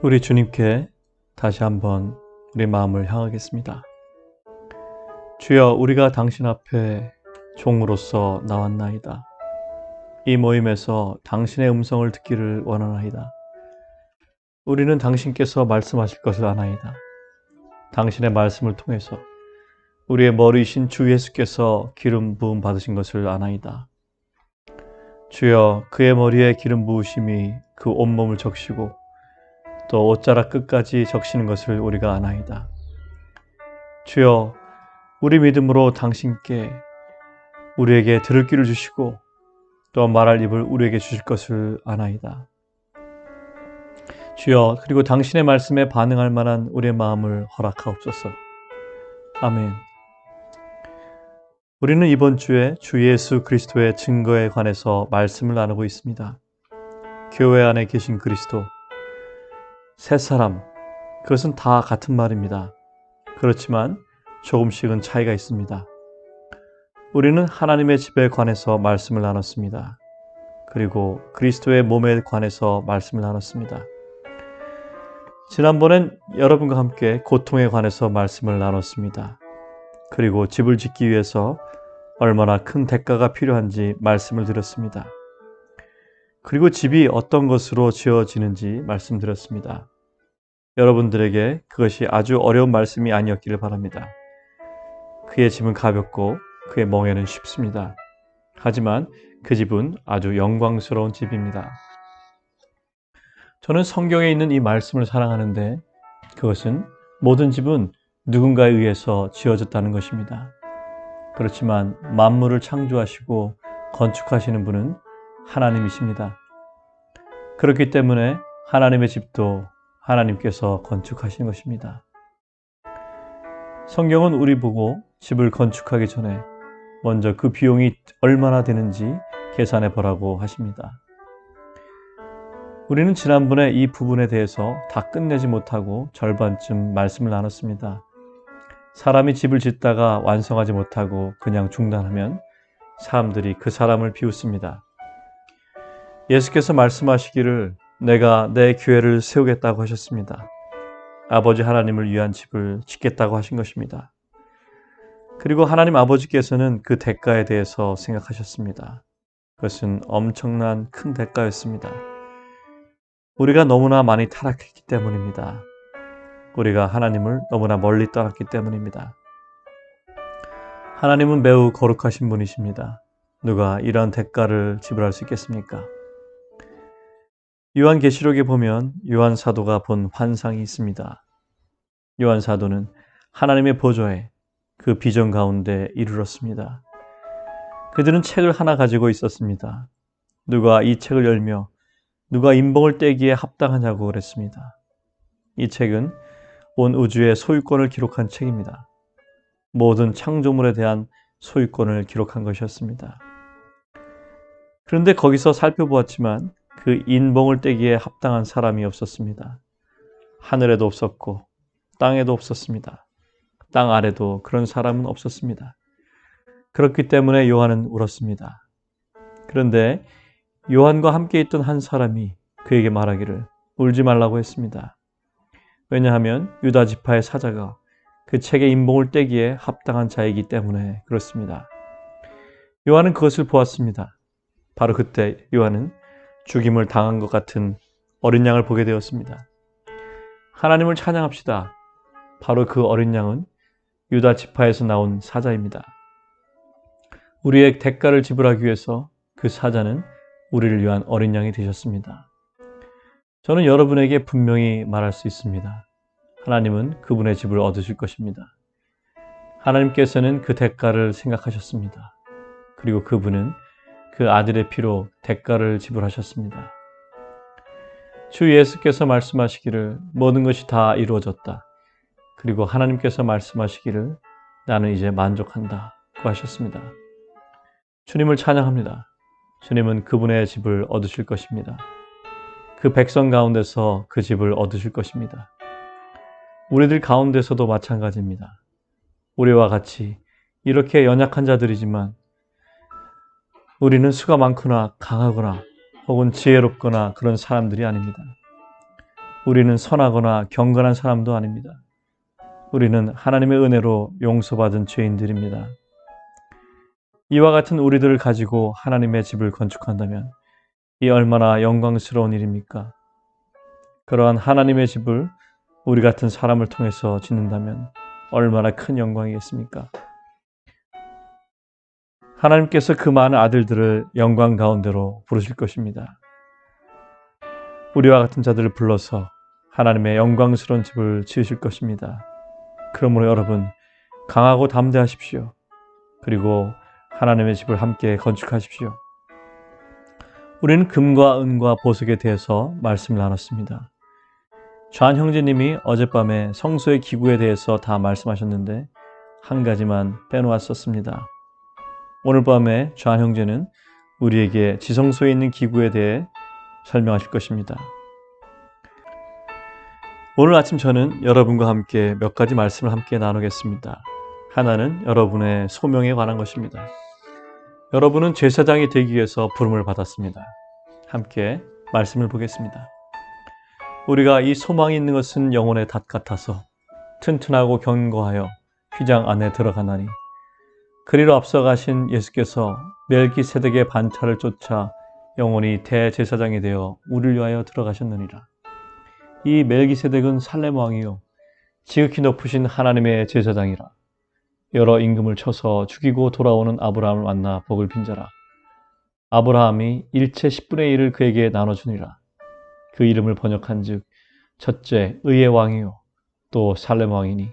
우리 주님께 다시 한번 우리 마음을 향하겠습니다. 주여, 우리가 당신 앞에 종으로서 나왔나이다. 이 모임에서 당신의 음성을 듣기를 원하나이다. 우리는 당신께서 말씀하실 것을 아나이다. 당신의 말씀을 통해서 우리의 머리이신 주 예수께서 기름 부음 받으신 것을 아나이다. 주여, 그의 머리에 기름 부으심이 그 온몸을 적시고 또 옷자락 끝까지 적시는 것을 우리가 아나이다. 주여, 우리 믿음으로 당신께 우리에게 들을 귀를 주시고 또 말할 입을 우리에게 주실 것을 아나이다. 주여, 그리고 당신의 말씀에 반응할 만한 우리의 마음을 허락하옵소서. 아멘. 우리는 이번 주에 주 예수 그리스도의 증거에 관해서 말씀을 나누고 있습니다. 교회 안에 계신 그리스도, 새 사람, 그것은 다 같은 말입니다. 그렇지만 조금씩은 차이가 있습니다. 우리는 하나님의 집에 관해서 말씀을 나눴습니다. 그리고 그리스도의 몸에 관해서 말씀을 나눴습니다. 지난번엔 여러분과 함께 고통에 관해서 말씀을 나눴습니다. 그리고 집을 짓기 위해서 얼마나 큰 대가가 필요한지 말씀을 드렸습니다. 그리고 집이 어떤 것으로 지어지는지 말씀드렸습니다. 여러분들에게 그것이 아주 어려운 말씀이 아니었기를 바랍니다. 그의 짐은 가볍고 그의 멍에는 쉽습니다. 하지만 그 집은 아주 영광스러운 집입니다. 저는 성경에 있는 이 말씀을 사랑하는데 그것은 모든 집은 누군가에 의해서 지어졌다는 것입니다. 그렇지만 만물을 창조하시고 건축하시는 분은 하나님이십니다. 그렇기 때문에 하나님의 집도 하나님께서 건축하신 것입니다. 성경은 우리 보고 집을 건축하기 전에 먼저 그 비용이 얼마나 되는지 계산해 보라고 하십니다. 우리는 지난번에 이 부분에 대해서 다 끝내지 못하고 절반쯤 말씀을 나눴습니다. 사람이 집을 짓다가 완성하지 못하고 그냥 중단하면 사람들이 그 사람을 비웃습니다. 예수께서 말씀하시기를 내가 내 교회를 세우겠다고 하셨습니다. 아버지 하나님을 위한 집을 짓겠다고 하신 것입니다. 그리고 하나님 아버지께서는 그 대가에 대해서 생각하셨습니다. 그것은 엄청난 큰 대가였습니다. 우리가 너무나 많이 타락했기 때문입니다. 우리가 하나님을 너무나 멀리 떠났기 때문입니다. 하나님은 매우 거룩하신 분이십니다. 누가 이런 대가를 지불할 수 있겠습니까? 요한계시록에 보면 요한 사도가 본 환상이 있습니다. 요한 사도는 하나님의 보좌에 그 비전 가운데 이르렀습니다. 그들은 책을 하나 가지고 있었습니다. 누가 이 책을 열며 누가 인봉을 떼기에 합당하냐고 그랬습니다. 이 책은 온 우주의 소유권을 기록한 책입니다. 모든 창조물에 대한 소유권을 기록한 것이었습니다. 그런데 거기서 살펴보았지만 그 인봉을 떼기에 합당한 사람이 없었습니다. 하늘에도 없었고 땅에도 없었습니다. 땅 아래도 그런 사람은 없었습니다. 그렇기 때문에 요한은 울었습니다. 그런데 요한과 함께 있던 한 사람이 그에게 말하기를 울지 말라고 했습니다. 왜냐하면 유다 지파의 사자가 그 책의 인봉을 떼기에 합당한 자이기 때문에 그렇습니다. 요한은 그것을 보았습니다. 바로 그때 요한은 죽임을 당한 것 같은 어린 양을 보게 되었습니다. 하나님을 찬양합시다. 바로 그 어린 양은 유다 지파에서 나온 사자입니다. 우리의 대가를 지불하기 위해서 그 사자는 우리를 위한 어린 양이 되셨습니다. 저는 여러분에게 분명히 말할 수 있습니다. 하나님은 그분의 집을 얻으실 것입니다. 하나님께서는 그 대가를 생각하셨습니다. 그리고 그분은 그 아들의 피로 대가를 지불하셨습니다. 주 예수께서 말씀하시기를 모든 것이 다 이루어졌다. 그리고 하나님께서 말씀하시기를 나는 이제 만족한다 고 하셨습니다. 주님을 찬양합니다. 주님은 그분의 집을 얻으실 것입니다. 그 백성 가운데서 그 집을 얻으실 것입니다. 우리들 가운데서도 마찬가지입니다. 우리와 같이 이렇게 연약한 자들이지만 우리는 수가 많거나 강하거나 혹은 지혜롭거나 그런 사람들이 아닙니다. 우리는 선하거나 경건한 사람도 아닙니다. 우리는 하나님의 은혜로 용서받은 죄인들입니다. 이와 같은 우리들을 가지고 하나님의 집을 건축한다면 이 얼마나 영광스러운 일입니까? 그러한 하나님의 집을 우리 같은 사람을 통해서 짓는다면 얼마나 큰 영광이겠습니까? 하나님께서 그 많은 아들들을 영광 가운데로 부르실 것입니다. 우리와 같은 자들을 불러서 하나님의 영광스러운 집을 지으실 것입니다. 그러므로 여러분, 강하고 담대하십시오. 그리고 하나님의 집을 함께 건축하십시오. 우리는 금과 은과 보석에 대해서 말씀을 나눴습니다. 좌한 형제님이 어젯밤에 성소의 기구에 대해서 다 말씀하셨는데 한 가지만 빼놓았었습니다. 오늘 밤에 좌한 형제는 우리에게 지성소에 있는 기구에 대해 설명하실 것입니다. 오늘 아침 저는 여러분과 함께 몇 가지 말씀을 함께 나누겠습니다. 하나는 여러분의 소명에 관한 것입니다. 여러분은 제사장이 되기 위해서 부름을 받았습니다. 함께 말씀을 보겠습니다. 우리가 이 소망이 있는 것은 영혼의 닷 같아서 튼튼하고 견고하여 휘장 안에 들어가나니 그리로 앞서가신 예수께서 멜기세덱의 반차를 쫓아 영원히 대제사장이 되어 우리를 위하여 들어가셨느니라. 이 멜기세덱은 살렘 왕이요 지극히 높으신 하나님의 제사장이라. 여러 임금을 쳐서 죽이고 돌아오는 아브라함을 만나 복을 빈 자라. 아브라함이 일체 10분의 1을 그에게 나눠주니라. 그 이름을 번역한즉 첫째 의의 왕이요 또 살렘 왕이니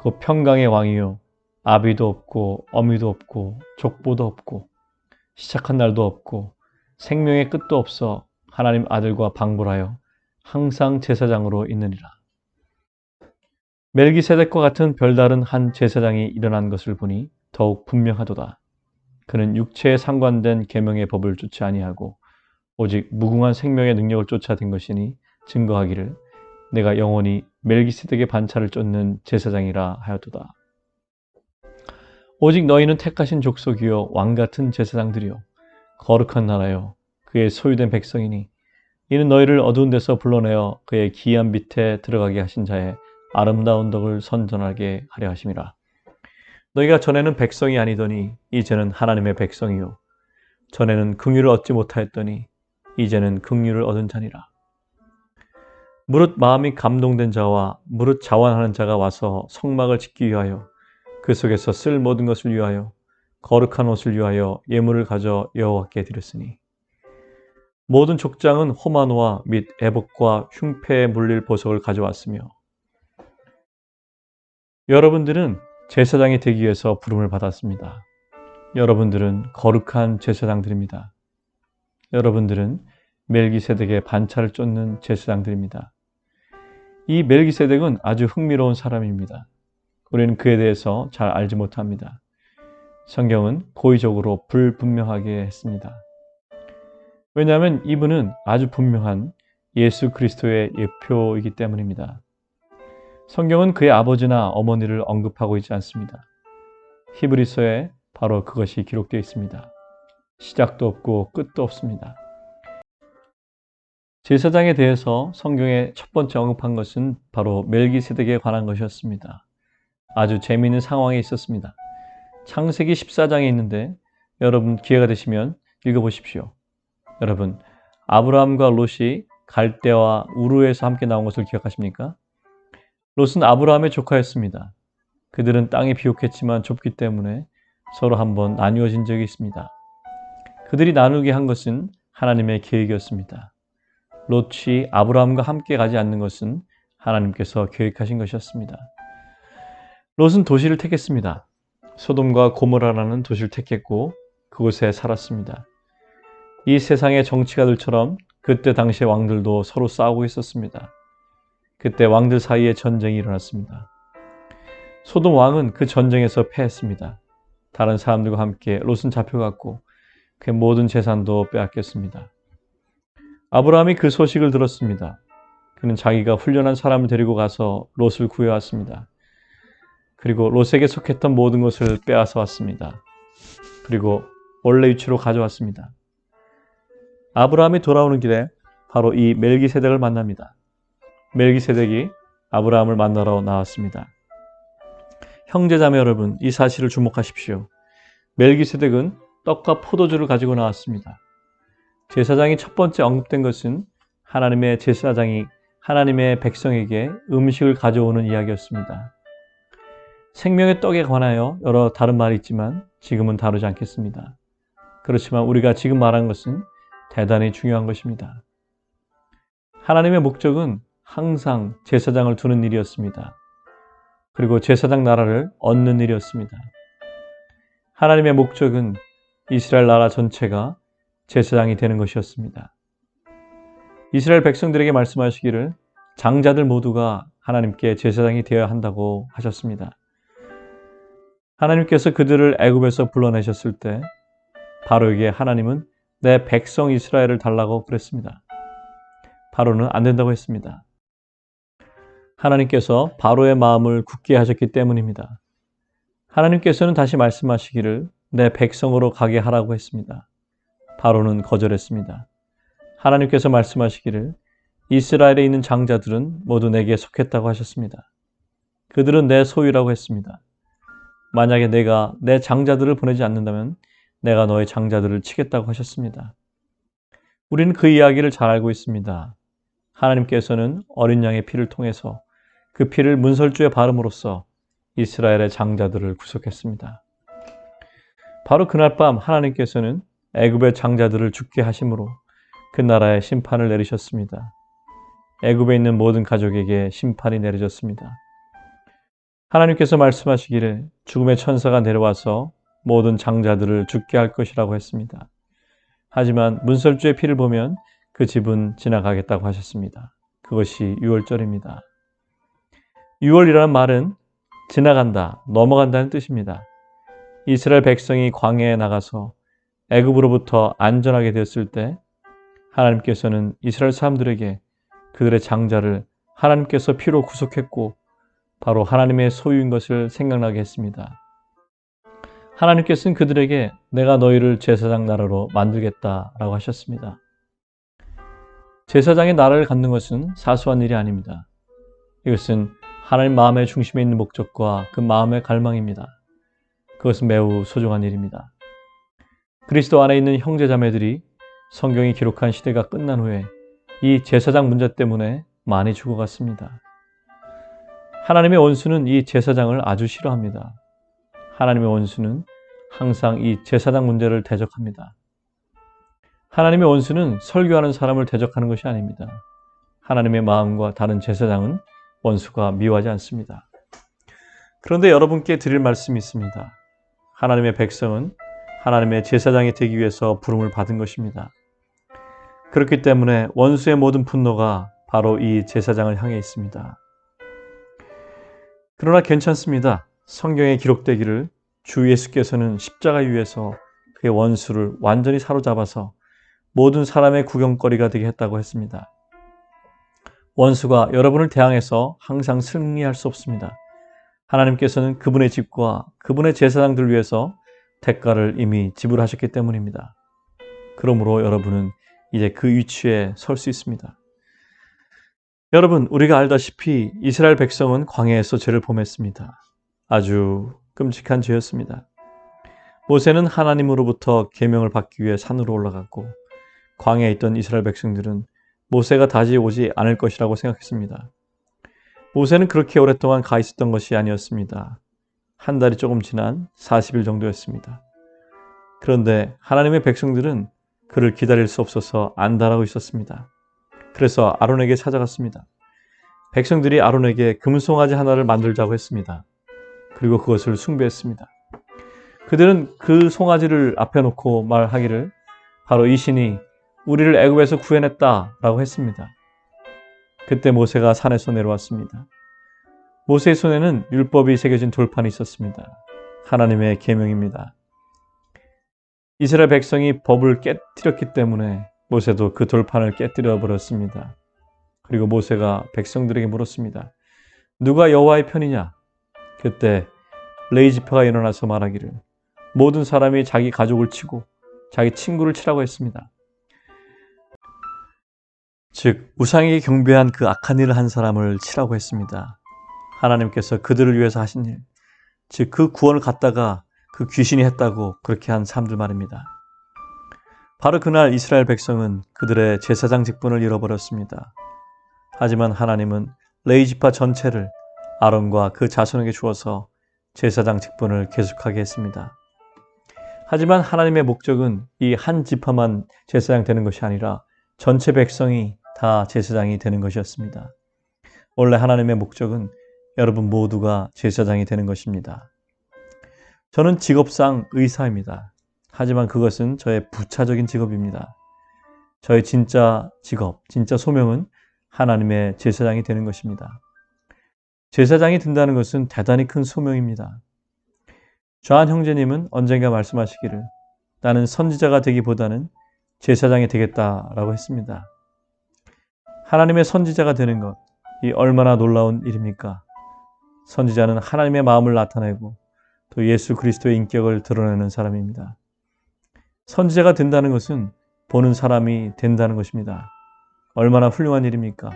그 평강의 왕이요 아비도 없고 어미도 없고 족보도 없고 시작한 날도 없고 생명의 끝도 없어 하나님 아들과 방불하여 항상 제사장으로 있느니라. 멜기세덱과 같은 별다른 한 제사장이 일어난 것을 보니 더욱 분명하도다. 그는 육체에 상관된 계명의 법을 쫓지 아니하고 오직 무궁한 생명의 능력을 쫓아 된 것이니 증거하기를 내가 영원히 멜기세덱의 반차를 쫓는 제사장이라 하였도다. 오직 너희는 택하신 족속이요 왕같은 제사장들이요 거룩한 나라요 그의 소유된 백성이니 이는 너희를 어두운 데서 불러내어 그의 기이한 빛에 들어가게 하신 자의 아름다운 덕을 선전하게 하려 하심이라. 너희가 전에는 백성이 아니더니 이제는 하나님의 백성이요 전에는 긍휼을 얻지 못하였더니 이제는 긍휼을 얻은 자니라. 무릇 마음이 감동된 자와 무릇 자원하는 자가 와서 성막을 짓기 위하여 그 속에서 쓸 모든 것을 위하여 거룩한 옷을 위하여 예물을 가져 여호와께 드렸으니 모든 족장은 호마노와 및 애복과 흉패에 물릴 보석을 가져왔으며 여러분들은 제사장이 되기 위해서 부름을 받았습니다. 여러분들은 거룩한 제사장들입니다. 여러분들은 멜기세덱의 반차를 쫓는 제사장들입니다. 이 멜기세덱은 아주 흥미로운 사람입니다. 우리는 그에 대해서 잘 알지 못합니다. 성경은 고의적으로 불분명하게 했습니다. 왜냐하면 이분은 아주 분명한 예수 그리스도의 예표이기 때문입니다. 성경은 그의 아버지나 어머니를 언급하고 있지 않습니다. 히브리서에 바로 그것이 기록되어 있습니다. 시작도 없고 끝도 없습니다. 제사장에 대해서 성경에 첫 번째 언급한 것은 바로 멜기세덱에 관한 것이었습니다. 아주 재미있는 상황이 있었습니다. 창세기 14장에 있는데 여러분 기회가 되시면 읽어보십시오. 여러분 아브라함과 롯이 갈대와 우르에서 함께 나온 것을 기억하십니까? 롯은 아브라함의 조카였습니다. 그들은 땅이 비옥했지만 좁기 때문에 서로 한번 나뉘어진 적이 있습니다. 그들이 나누게 한 것은 하나님의 계획이었습니다. 롯이 아브라함과 함께 가지 않는 것은 하나님께서 계획하신 것이었습니다. 롯은 도시를 택했습니다. 소돔과 고모라라는 도시를 택했고 그곳에 살았습니다. 이 세상의 정치가들처럼 그때 당시의 왕들도 서로 싸우고 있었습니다. 그때 왕들 사이에 전쟁이 일어났습니다. 소돔 왕은 그 전쟁에서 패했습니다. 다른 사람들과 함께 롯은 잡혀갔고 그의 모든 재산도 빼앗겼습니다. 아브라함이 그 소식을 들었습니다. 그는 자기가 훈련한 사람을 데리고 가서 롯을 구해왔습니다. 그리고 롯에게 속했던 모든 것을 빼앗아 왔습니다. 그리고 원래 위치로 가져왔습니다. 아브라함이 돌아오는 길에 바로 이 멜기세덱을 만납니다. 멜기세덱이 아브라함을 만나러 나왔습니다. 형제자매 여러분, 이 사실을 주목하십시오. 멜기세덱은 떡과 포도주를 가지고 나왔습니다. 제사장이 첫 번째 언급된 것은 하나님의 제사장이 하나님의 백성에게 음식을 가져오는 이야기였습니다. 생명의 떡에 관하여 여러 다른 말이 있지만 지금은 다루지 않겠습니다. 그렇지만 우리가 지금 말한 것은 대단히 중요한 것입니다. 하나님의 목적은 항상 제사장을 두는 일이었습니다. 그리고 제사장 나라를 얻는 일이었습니다. 하나님의 목적은 이스라엘 나라 전체가 제사장이 되는 것이었습니다. 이스라엘 백성들에게 말씀하시기를 장자들 모두가 하나님께 제사장이 되어야 한다고 하셨습니다. 하나님께서 그들을 애굽에서 불러내셨을 때 바로에게 하나님은 내 백성 이스라엘을 달라고 그랬습니다. 바로는 안 된다고 했습니다. 하나님께서 바로의 마음을 굳게 하셨기 때문입니다. 하나님께서는 다시 말씀하시기를 내 백성으로 가게 하라고 했습니다. 바로는 거절했습니다. 하나님께서 말씀하시기를 이스라엘에 있는 장자들은 모두 내게 속했다고 하셨습니다. 그들은 내 소유라고 했습니다. 만약에 내가 내 장자들을 보내지 않는다면 내가 너의 장자들을 치겠다고 하셨습니다. 우리는 그 이야기를 잘 알고 있습니다. 하나님께서는 어린 양의 피를 통해서 그 피를 문설주에 바름으로써 이스라엘의 장자들을 구속했습니다. 바로 그날 밤 하나님께서는 애굽의 장자들을 죽게 하심으로 그 나라에 심판을 내리셨습니다. 애굽에 있는 모든 가족에게 심판이 내려졌습니다. 하나님께서 말씀하시기를 죽음의 천사가 내려와서 모든 장자들을 죽게 할 것이라고 했습니다. 하지만 문설주의 피를 보면 그 집은 지나가겠다고 하셨습니다. 그것이 유월절입니다. 유월이라는 말은 지나간다, 넘어간다는 뜻입니다. 이스라엘 백성이 광야에 나가서 애굽으로부터 안전하게 되었을 때 하나님께서는 이스라엘 사람들에게 그들의 장자를 하나님께서 피로 구속했고 바로 하나님의 소유인 것을 생각나게 했습니다. 하나님께서는 그들에게 내가 너희를 제사장 나라로 만들겠다라고 하셨습니다. 제사장의 나라를 갖는 것은 사소한 일이 아닙니다. 이것은 하나님 마음의 중심에 있는 목적과 그 마음의 갈망입니다. 그것은 매우 소중한 일입니다. 그리스도 안에 있는 형제자매들이 성경이 기록한 시대가 끝난 후에 이 제사장 문제 때문에 많이 죽어갔습니다. 하나님의 원수는 이 제사장을 아주 싫어합니다. 하나님의 원수는 항상 이 제사장 문제를 대적합니다. 하나님의 원수는 설교하는 사람을 대적하는 것이 아닙니다. 하나님의 마음과 다른 제사장은 원수가 미워하지 않습니다. 그런데 여러분께 드릴 말씀이 있습니다. 하나님의 백성은 하나님의 제사장이 되기 위해서 부름을 받은 것입니다. 그렇기 때문에 원수의 모든 분노가 바로 이 제사장을 향해 있습니다. 그러나 괜찮습니다. 성경에 기록되기를 주 예수께서는 십자가 위에서 그의 원수를 완전히 사로잡아서 모든 사람의 구경거리가 되게 했다고 했습니다. 원수가 여러분을 대항해서 항상 승리할 수 없습니다. 하나님께서는 그분의 집과 그분의 제사장들 위해서 대가를 이미 지불하셨기 때문입니다. 그러므로 여러분은 이제 그 위치에 설 수 있습니다. 여러분, 우리가 알다시피 이스라엘 백성은 광야에서 죄를 범했습니다. 아주 끔찍한 죄였습니다. 모세는 하나님으로부터 계명을 받기 위해 산으로 올라갔고 광야에 있던 이스라엘 백성들은 모세가 다시 오지 않을 것이라고 생각했습니다. 모세는 그렇게 오랫동안 가 있었던 것이 아니었습니다. 한 달이 조금 지난 40일 정도였습니다. 그런데 하나님의 백성들은 그를 기다릴 수 없어서 안달하고 있었습니다. 그래서 아론에게 찾아갔습니다. 백성들이 아론에게 금송아지 하나를 만들자고 했습니다. 그리고 그것을 숭배했습니다. 그들은 그 송아지를 앞에 놓고 말하기를 바로 이 신이 우리를 애굽에서 구해냈다라고 했습니다. 그때 모세가 산에서 내려왔습니다. 모세의 손에는 율법이 새겨진 돌판이 있었습니다. 하나님의 계명입니다. 이스라엘 백성이 법을 깨뜨렸기 때문에 모세도 그 돌판을 깨뜨려 버렸습니다. 그리고 모세가 백성들에게 물었습니다. 누가 여호와의 편이냐? 그때 레위 지파가 일어나서 말하기를 모든 사람이 자기 가족을 치고 자기 친구를 치라고 했습니다. 즉 우상에게 경배한 그 악한 일을 한 사람을 치라고 했습니다. 하나님께서 그들을 위해서 하신 일, 즉 그 구원을 갖다가 그 귀신이 했다고 그렇게 한 사람들 말입니다. 바로 그날 이스라엘 백성은 그들의 제사장 직분을 잃어버렸습니다. 하지만 하나님은 레위 지파 전체를 아론과 그 자손에게 주어서 제사장 직분을 계속하게 했습니다. 하지만 하나님의 목적은 이 한 지파만 제사장 되는 것이 아니라 전체 백성이 다 제사장이 되는 것이었습니다. 원래 하나님의 목적은 여러분 모두가 제사장이 되는 것입니다. 저는 직업상 의사입니다. 하지만 그것은 저의 부차적인 직업입니다. 저의 진짜 직업, 진짜 소명은 하나님의 제사장이 되는 것입니다. 제사장이 된다는 것은 대단히 큰 소명입니다. 좌한 형제님은 언젠가 말씀하시기를 나는 선지자가 되기보다는 제사장이 되겠다라고 했습니다. 하나님의 선지자가 되는 것, 이 얼마나 놀라운 일입니까? 선지자는 하나님의 마음을 나타내고 또 예수 그리스도의 인격을 드러내는 사람입니다. 선지자가 된다는 것은 보는 사람이 된다는 것입니다. 얼마나 훌륭한 일입니까?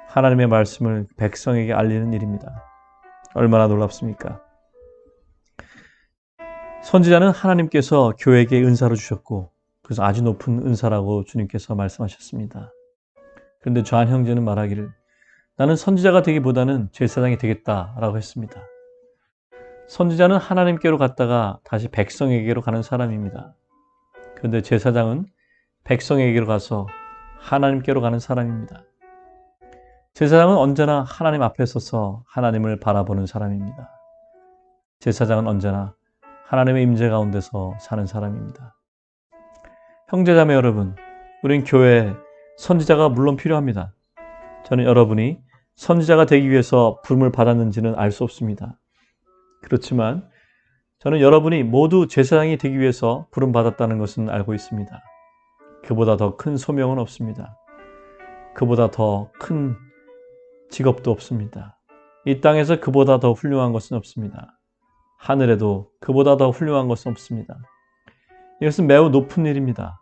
하나님의 말씀을 백성에게 알리는 일입니다. 얼마나 놀랍습니까? 선지자는 하나님께서 교회에게 은사로 주셨고 그래서 아주 높은 은사라고 주님께서 말씀하셨습니다. 그런데 좌한 형제는 말하기를 나는 선지자가 되기보다는 제사장이 되겠다라고 했습니다. 선지자는 하나님께로 갔다가 다시 백성에게로 가는 사람입니다. 그런데 제사장은 백성에게로 가서 하나님께로 가는 사람입니다. 제사장은 언제나 하나님 앞에 서서 하나님을 바라보는 사람입니다. 제사장은 언제나 하나님의 임재 가운데서 사는 사람입니다. 형제자매 여러분, 우린 교회에 선지자가 물론 필요합니다. 저는 여러분이 선지자가 되기 위해서 부름을 받았는지는 알 수 없습니다. 그렇지만 저는 여러분이 모두 제사장이 되기 위해서 부름받았다는 것은 알고 있습니다. 그보다 더 큰 소명은 없습니다. 그보다 더 큰 직업도 없습니다. 이 땅에서 그보다 더 훌륭한 것은 없습니다. 하늘에도 그보다 더 훌륭한 것은 없습니다. 이것은 매우 높은 일입니다.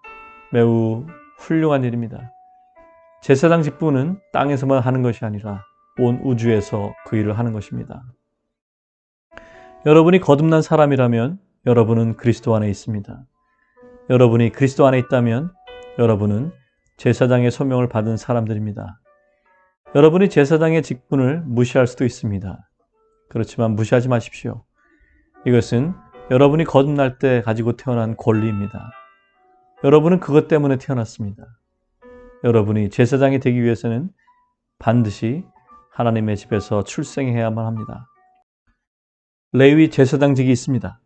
매우 훌륭한 일입니다. 제사장 직분은 땅에서만 하는 것이 아니라 온 우주에서 그 일을 하는 것입니다. 여러분이 거듭난 사람이라면 여러분은 그리스도 안에 있습니다. 여러분이 그리스도 안에 있다면 여러분은 제사장의 소명을 받은 사람들입니다. 여러분이 제사장의 직분을 무시할 수도 있습니다. 그렇지만 무시하지 마십시오. 이것은 여러분이 거듭날 때 가지고 태어난 권리입니다. 여러분은 그것 때문에 태어났습니다. 여러분이 제사장이 되기 위해서는 반드시 하나님의 집에서 출생해야만 합니다. 레위 제사장직이 있습니다.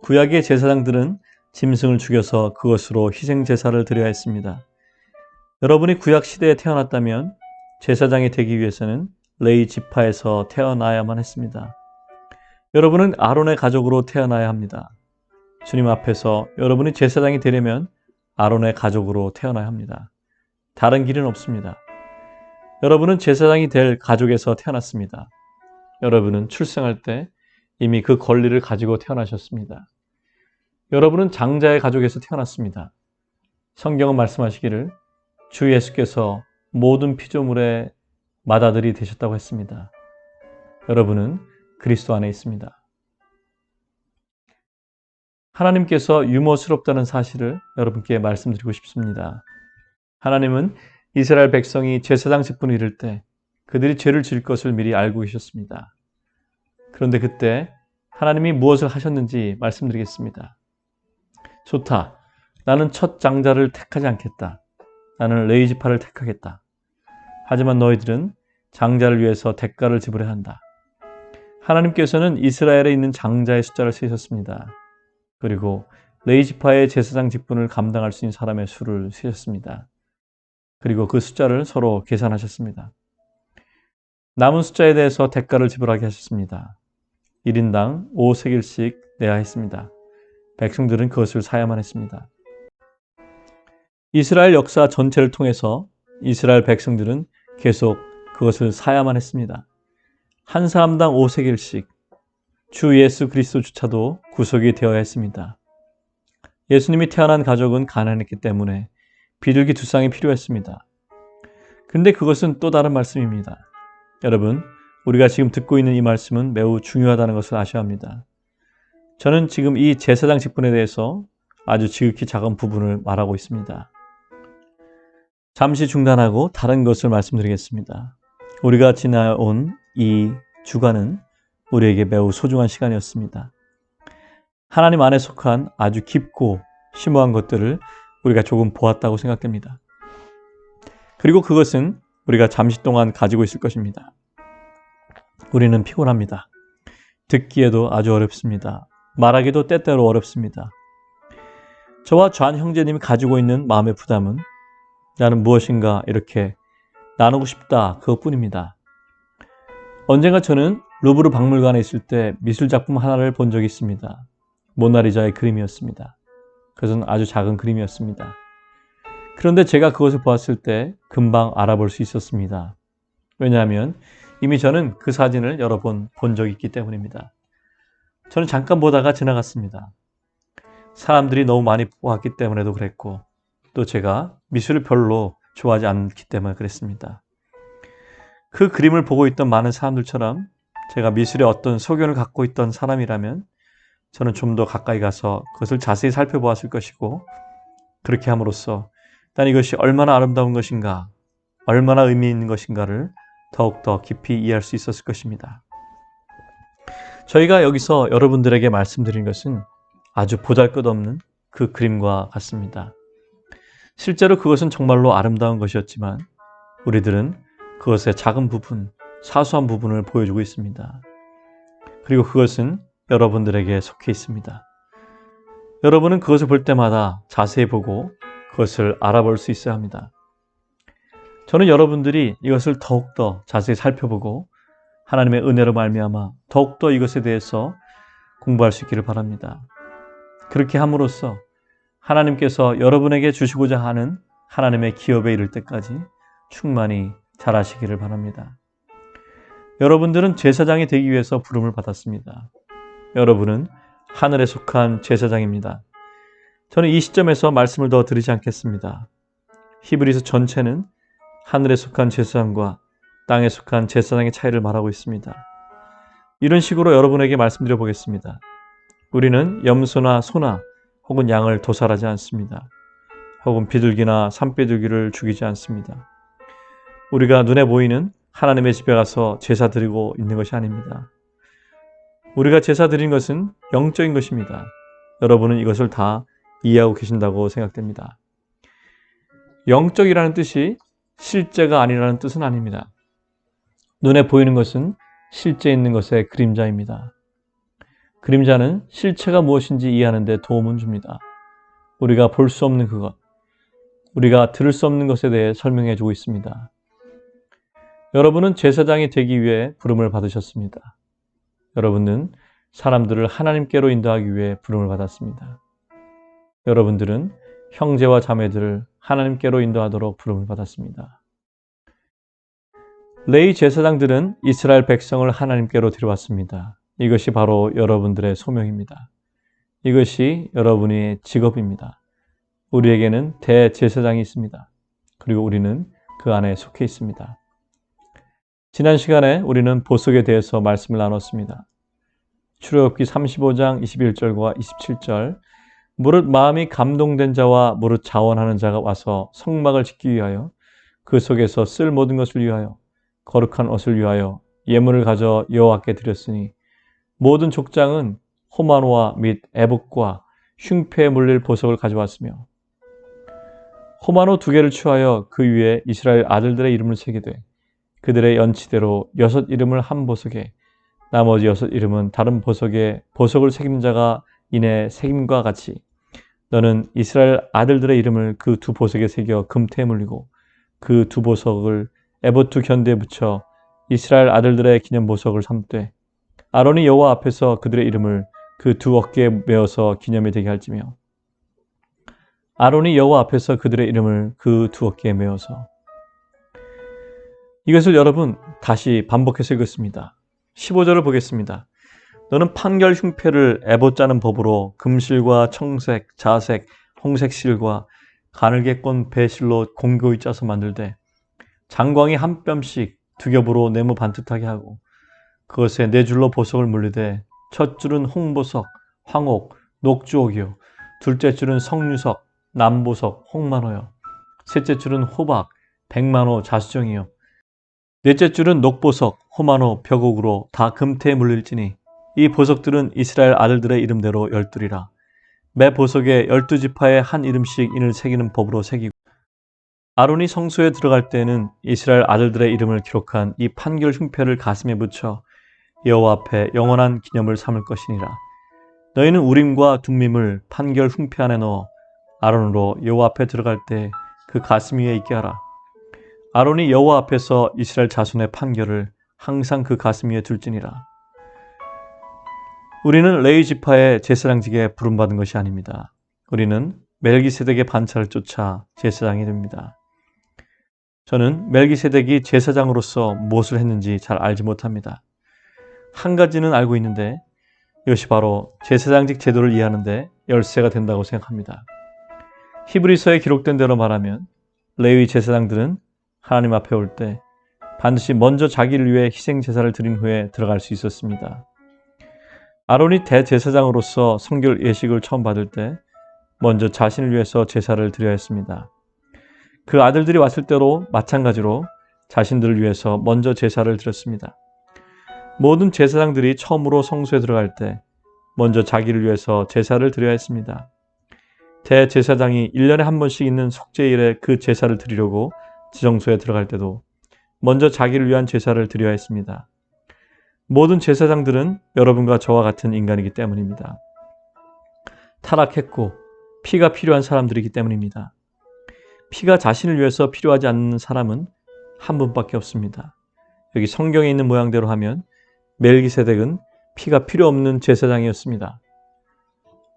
구약의 제사장들은 짐승을 죽여서 그것으로 희생 제사를 드려야 했습니다. 여러분이 구약 시대에 태어났다면 제사장이 되기 위해서는 레위 지파에서 태어나야만 했습니다. 여러분은 아론의 가족으로 태어나야 합니다. 주님 앞에서 여러분이 제사장이 되려면 아론의 가족으로 태어나야 합니다. 다른 길은 없습니다. 여러분은 제사장이 될 가족에서 태어났습니다. 여러분은 출생할 때 이미 그 권리를 가지고 태어나셨습니다. 여러분은 장자의 가족에서 태어났습니다. 성경은 말씀하시기를 주 예수께서 모든 피조물의 맏아들이 되셨다고 했습니다. 여러분은 그리스도 안에 있습니다. 하나님께서 유머스럽다는 사실을 여러분께 말씀드리고 싶습니다. 하나님은 이스라엘 백성이 제사장 직분을 이룰 때 그들이 죄를 지을 것을 미리 알고 계셨습니다. 그런데 그때 하나님이 무엇을 하셨는지 말씀드리겠습니다. 좋다. 나는 첫 장자를 택하지 않겠다. 나는 레위 지파를 택하겠다. 하지만 너희들은 장자를 위해서 대가를 지불해야 한다. 하나님께서는 이스라엘에 있는 장자의 숫자를 세셨습니다. 그리고 레위 지파의 제사장 직분을 감당할 수 있는 사람의 수를 세셨습니다. 그리고 그 숫자를 서로 계산하셨습니다. 남은 숫자에 대해서 대가를 지불하게 하셨습니다. 1인당 5세겔씩 내야 했습니다. 백성들은 그것을 사야만 했습니다. 이스라엘 역사 전체를 통해서 이스라엘 백성들은 계속 그것을 사야만 했습니다. 한 사람당 5세겔씩 주 예수 그리스도조차도 구속이 되어야 했습니다. 예수님이 태어난 가족은 가난했기 때문에 비둘기 2쌍이 필요했습니다. 그런데 그것은 또 다른 말씀입니다. 여러분, 우리가 지금 듣고 있는 이 말씀은 매우 중요하다는 것을 아셔야 합니다. 저는 지금 이 제사장 직분에 대해서 아주 지극히 작은 부분을 말하고 있습니다. 잠시 중단하고 다른 것을 말씀드리겠습니다. 우리가 지나온 이 주간은 우리에게 매우 소중한 시간이었습니다. 하나님 안에 속한 아주 깊고 심오한 것들을 우리가 조금 보았다고 생각됩니다. 그리고 그것은 우리가 잠시 동안 가지고 있을 것입니다. 우리는 피곤합니다. 듣기에도 아주 어렵습니다. 말하기도 때때로 어렵습니다. 저와 좌한 형제님이 가지고 있는 마음의 부담은 나는 무엇인가 이렇게 나누고 싶다 그것뿐입니다. 언젠가 저는 루브르 박물관에 있을 때 미술작품 하나를 본 적이 있습니다. 모나리자의 그림이었습니다. 그것은 아주 작은 그림이었습니다. 그런데 제가 그것을 보았을 때 금방 알아볼 수 있었습니다. 왜냐하면 이미 저는 그 사진을 여러 번 본 적이 있기 때문입니다. 저는 잠깐 보다가 지나갔습니다. 사람들이 너무 많이 보았기 때문에도 그랬고 또 제가 미술을 별로 좋아하지 않기 때문에 그랬습니다. 그 그림을 보고 있던 많은 사람들처럼 제가 미술에 어떤 소견을 갖고 있던 사람이라면 저는 좀 더 가까이 가서 그것을 자세히 살펴보았을 것이고 그렇게 함으로써 난 이것이 얼마나 아름다운 것인가, 얼마나 의미 있는 것인가를 더욱더 깊이 이해할 수 있었을 것입니다. 저희가 여기서 여러분들에게 말씀드린 것은 아주 보잘것없는 그 그림과 같습니다. 실제로 그것은 정말로 아름다운 것이었지만 우리들은 그것의 작은 부분, 사소한 부분을 보여주고 있습니다. 그리고 그것은 여러분들에게 속해 있습니다. 여러분은 그것을 볼 때마다 자세히 보고 그것을 알아볼 수 있어야 합니다. 저는 여러분들이 이것을 더욱더 자세히 살펴보고 하나님의 은혜로 말미암아 더욱더 이것에 대해서 공부할 수 있기를 바랍니다. 그렇게 함으로써 하나님께서 여러분에게 주시고자 하는 하나님의 기업에 이를 때까지 충만히 잘하시기를 바랍니다. 여러분들은 제사장이 되기 위해서 부름을 받았습니다. 여러분은 하늘에 속한 제사장입니다. 저는 이 시점에서 말씀을 더 드리지 않겠습니다. 히브리서 전체는 하늘에 속한 제사장과 땅에 속한 제사장의 차이를 말하고 있습니다. 이런 식으로 여러분에게 말씀드려 보겠습니다. 우리는 염소나 소나 혹은 양을 도살하지 않습니다. 혹은 비둘기나 산비둘기를 죽이지 않습니다. 우리가 눈에 보이는 하나님의 집에 가서 제사 드리고 있는 것이 아닙니다. 우리가 제사 드린 것은 영적인 것입니다. 여러분은 이것을 다 이해하고 계신다고 생각됩니다. 영적이라는 뜻이 실제가 아니라는 뜻은 아닙니다. 눈에 보이는 것은 실제 있는 것의 그림자입니다. 그림자는 실체가 무엇인지 이해하는 데 도움을 줍니다. 우리가 볼 수 없는 그것, 우리가 들을 수 없는 것에 대해 설명해 주고 있습니다. 여러분은 제사장이 되기 위해 부름을 받으셨습니다. 여러분은 사람들을 하나님께로 인도하기 위해 부름을 받았습니다. 여러분들은 형제와 자매들을 하나님께로 인도하도록 부름을 받았습니다. 레위 제사장들은 이스라엘 백성을 하나님께로 데려왔습니다. 이것이 바로 여러분들의 소명입니다. 이것이 여러분의 직업입니다. 우리에게는 대제사장이 있습니다. 그리고 우리는 그 안에 속해 있습니다. 지난 시간에 우리는 보석에 대해서 말씀을 나눴습니다. 출애굽기 35장 21절과 27절 무릇 마음이 감동된 자와 무릇 자원하는 자가 와서 성막을 짓기 위하여 그 속에서 쓸 모든 것을 위하여 거룩한 옷을 위하여 예물을 가져 여호와께 드렸으니 모든 족장은 호마노와 및 에봇과 흉패에 물릴 보석을 가져왔으며 호마노 2개를 취하여 그 위에 이스라엘 아들들의 이름을 새기되 그들의 연치대로 6 이름을 한 보석에 나머지 6 이름은 다른 보석에 보석을 새긴 자가 이내 새김과 같이 너는 이스라엘 아들들의 이름을 그 2 보석에 새겨 금태에 물리고 그 2 보석을 에봇 2 견대에 붙여 이스라엘 아들들의 기념 보석을 삼되 아론이 여호와 앞에서 그들의 이름을 그 2 어깨에 메어서 기념이 되게 할지며 아론이 여호와 앞에서 그들의 이름을 그 2 어깨에 메어서 이것을 여러분 다시 반복해서 읽었습니다. 15절을 보겠습니다. 너는 판결 흉패를 에봇 짜는 법으로 금실과 청색, 자색, 홍색 실과 가늘게 꼰 배실로 공고히 짜서 만들되 장광이 한 뼘씩 두 겹으로 네모 반듯하게 하고 그것에 네 줄로 보석을 물리되 첫 줄은 홍보석, 황옥, 녹주옥이요 둘째 줄은 석류석, 남보석, 홍만호요 셋째 줄은 호박, 백만호, 자수정이요 넷째 줄은 녹보석, 호만호, 벽옥으로 다 금태에 물릴지니 이 보석들은 이스라엘 아들들의 이름대로 12이라. 매 보석에 12지파의 한 이름씩 인을 새기는 법으로 새기고 아론이 성소에 들어갈 때에는 이스라엘 아들들의 이름을 기록한 이 판결 흉패를 가슴에 붙여 여호와 앞에 영원한 기념을 삼을 것이니라. 너희는 우림과 둠밈을 판결 흉패 안에 넣어 아론으로 여호와 앞에 들어갈 때 그 가슴 위에 있게 하라. 아론이 여호와 앞에서 이스라엘 자손의 판결을 항상 그 가슴 위에 둘지니라. 우리는 레위 지파의 제사장직에 부름받은 것이 아닙니다. 우리는 멜기세덱의 반차를 쫓아 제사장이 됩니다. 저는 멜기세덱이 제사장으로서 무엇을 했는지 잘 알지 못합니다. 한 가지는 알고 있는데 이것이 바로 제사장직 제도를 이해하는데 열쇠가 된다고 생각합니다. 히브리서에 기록된 대로 말하면 레위 제사장들은 하나님 앞에 올 때 반드시 먼저 자기를 위해 희생 제사를 드린 후에 들어갈 수 있었습니다. 아론이 대제사장으로서 성결 예식을 처음 받을 때 먼저 자신을 위해서 제사를 드려야 했습니다. 그 아들들이 왔을 때로 마찬가지로 자신들을 위해서 먼저 제사를 드렸습니다. 모든 제사장들이 처음으로 성소에 들어갈 때 먼저 자기를 위해서 제사를 드려야 했습니다. 대제사장이 1년에 한 번씩 있는 속죄일에 그 제사를 드리려고 지성소에 들어갈 때도 먼저 자기를 위한 제사를 드려야 했습니다. 모든 제사장들은 여러분과 저와 같은 인간이기 때문입니다. 타락했고 피가 필요한 사람들이기 때문입니다. 피가 자신을 위해서 필요하지 않는 사람은 한 분밖에 없습니다. 여기 성경에 있는 모양대로 하면 멜기세덱은 피가 필요 없는 제사장이었습니다.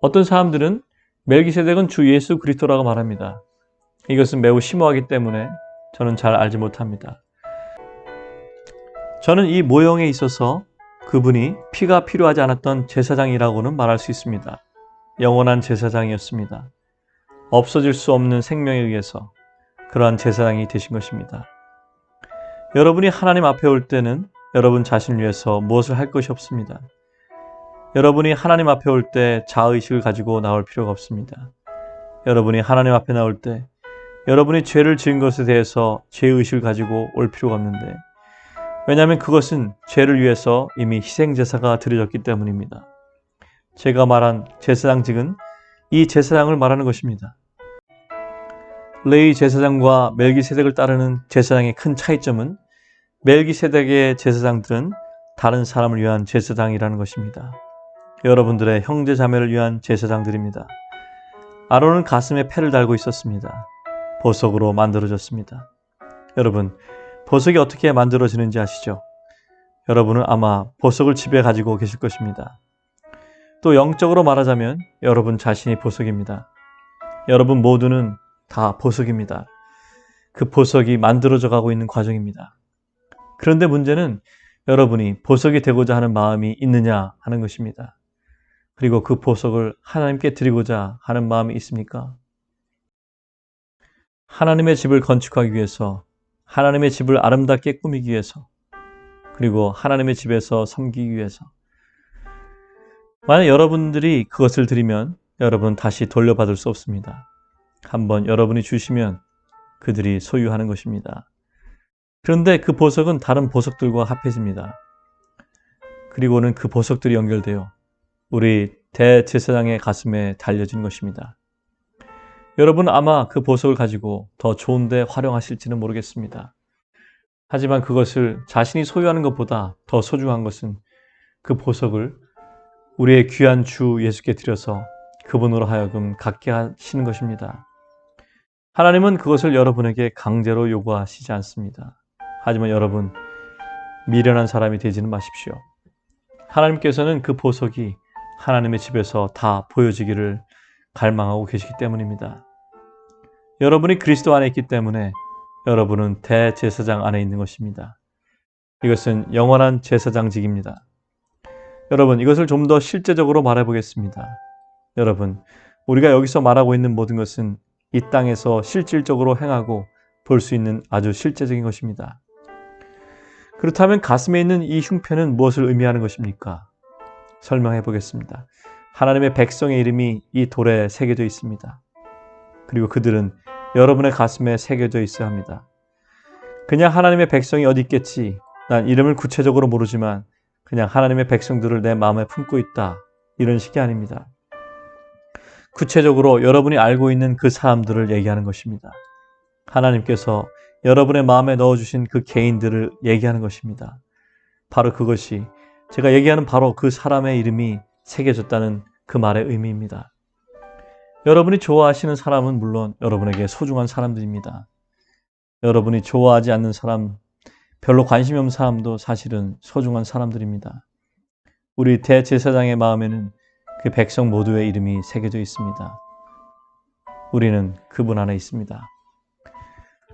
어떤 사람들은 멜기세덱은 주 예수 그리스도라고 말합니다. 이것은 매우 심오하기 때문에 저는 잘 알지 못합니다. 저는 이 모형에 있어서 그분이 피가 필요하지 않았던 제사장이라고는 말할 수 있습니다. 영원한 제사장이었습니다. 없어질 수 없는 생명에 의해서 그러한 제사장이 되신 것입니다. 여러분이 하나님 앞에 올 때는 여러분 자신을 위해서 무엇을 할 것이 없습니다. 여러분이 하나님 앞에 올 때 자의식을 가지고 나올 필요가 없습니다. 여러분이 하나님 앞에 나올 때 여러분이 죄를 지은 것에 대해서 죄의식을 가지고 올 필요가 없는데 왜냐하면 그것은 죄를 위해서 이미 희생제사가 드려졌기 때문입니다. 제가 말한 제사장직은 이 제사장을 말하는 것입니다. 레위 제사장과 멜기세덱을 따르는 제사장의 큰 차이점은 멜기세덱의 제사장들은 다른 사람을 위한 제사장이라는 것입니다. 여러분들의 형제 자매를 위한 제사장들입니다. 아론은 가슴에 패를 달고 있었습니다. 보석으로 만들어졌습니다. 여러분, 보석이 어떻게 만들어지는지 아시죠? 여러분은 아마 보석을 집에 가지고 계실 것입니다. 또 영적으로 말하자면 여러분 자신이 보석입니다. 여러분 모두는 다 보석입니다. 그 보석이 만들어져 가고 있는 과정입니다. 그런데 문제는 여러분이 보석이 되고자 하는 마음이 있느냐 하는 것입니다. 그리고 그 보석을 하나님께 드리고자 하는 마음이 있습니까? 하나님의 집을 건축하기 위해서, 하나님의 집을 아름답게 꾸미기 위해서, 그리고 하나님의 집에서 섬기기 위해서. 만약 여러분들이 그것을 드리면 여러분 다시 돌려받을 수 없습니다. 한번 여러분이 주시면 그들이 소유하는 것입니다. 그런데 그 보석은 다른 보석들과 합해집니다. 그리고는 그 보석들이 연결되어 우리 대제사장의 가슴에 달려진 것입니다. 여러분 아마 그 보석을 가지고 더 좋은 데 활용하실지는 모르겠습니다. 하지만 그것을 자신이 소유하는 것보다 더 소중한 것은 그 보석을 우리의 귀한 주 예수께 드려서 그분으로 하여금 갖게 하시는 것입니다. 하나님은 그것을 여러분에게 강제로 요구하시지 않습니다. 하지만 여러분, 미련한 사람이 되지는 마십시오. 하나님께서는 그 보석이 하나님의 집에서 다 보여지기를 갈망하고 계시기 때문입니다. 여러분이 그리스도 안에 있기 때문에 여러분은 대제사장 안에 있는 것입니다. 이것은 영원한 제사장직입니다. 여러분, 이것을 좀 더 실제적으로 말해 보겠습니다. 여러분, 우리가 여기서 말하고 있는 모든 것은 이 땅에서 실질적으로 행하고 볼 수 있는 아주 실제적인 것입니다. 그렇다면 가슴에 있는 이 흉패는 무엇을 의미하는 것입니까? 설명해 보겠습니다. 하나님의 백성의 이름이 이 돌에 새겨져 있습니다. 그리고 그들은 여러분의 가슴에 새겨져 있어야 합니다. 그냥 하나님의 백성이 어디 있겠지, 난 이름을 구체적으로 모르지만 그냥 하나님의 백성들을 내 마음에 품고 있다, 이런 식이 아닙니다. 구체적으로 여러분이 알고 있는 그 사람들을 얘기하는 것입니다. 하나님께서 여러분의 마음에 넣어주신 그 개인들을 얘기하는 것입니다. 바로 그것이 제가 얘기하는 바로 그 사람의 이름이 새겨졌다는 그 말의 의미입니다. 여러분이 좋아하시는 사람은 물론 여러분에게 소중한 사람들입니다. 여러분이 좋아하지 않는 사람, 별로 관심이 없는 사람도 사실은 소중한 사람들입니다. 우리 대제사장의 마음에는 그 백성 모두의 이름이 새겨져 있습니다. 우리는 그분 안에 있습니다.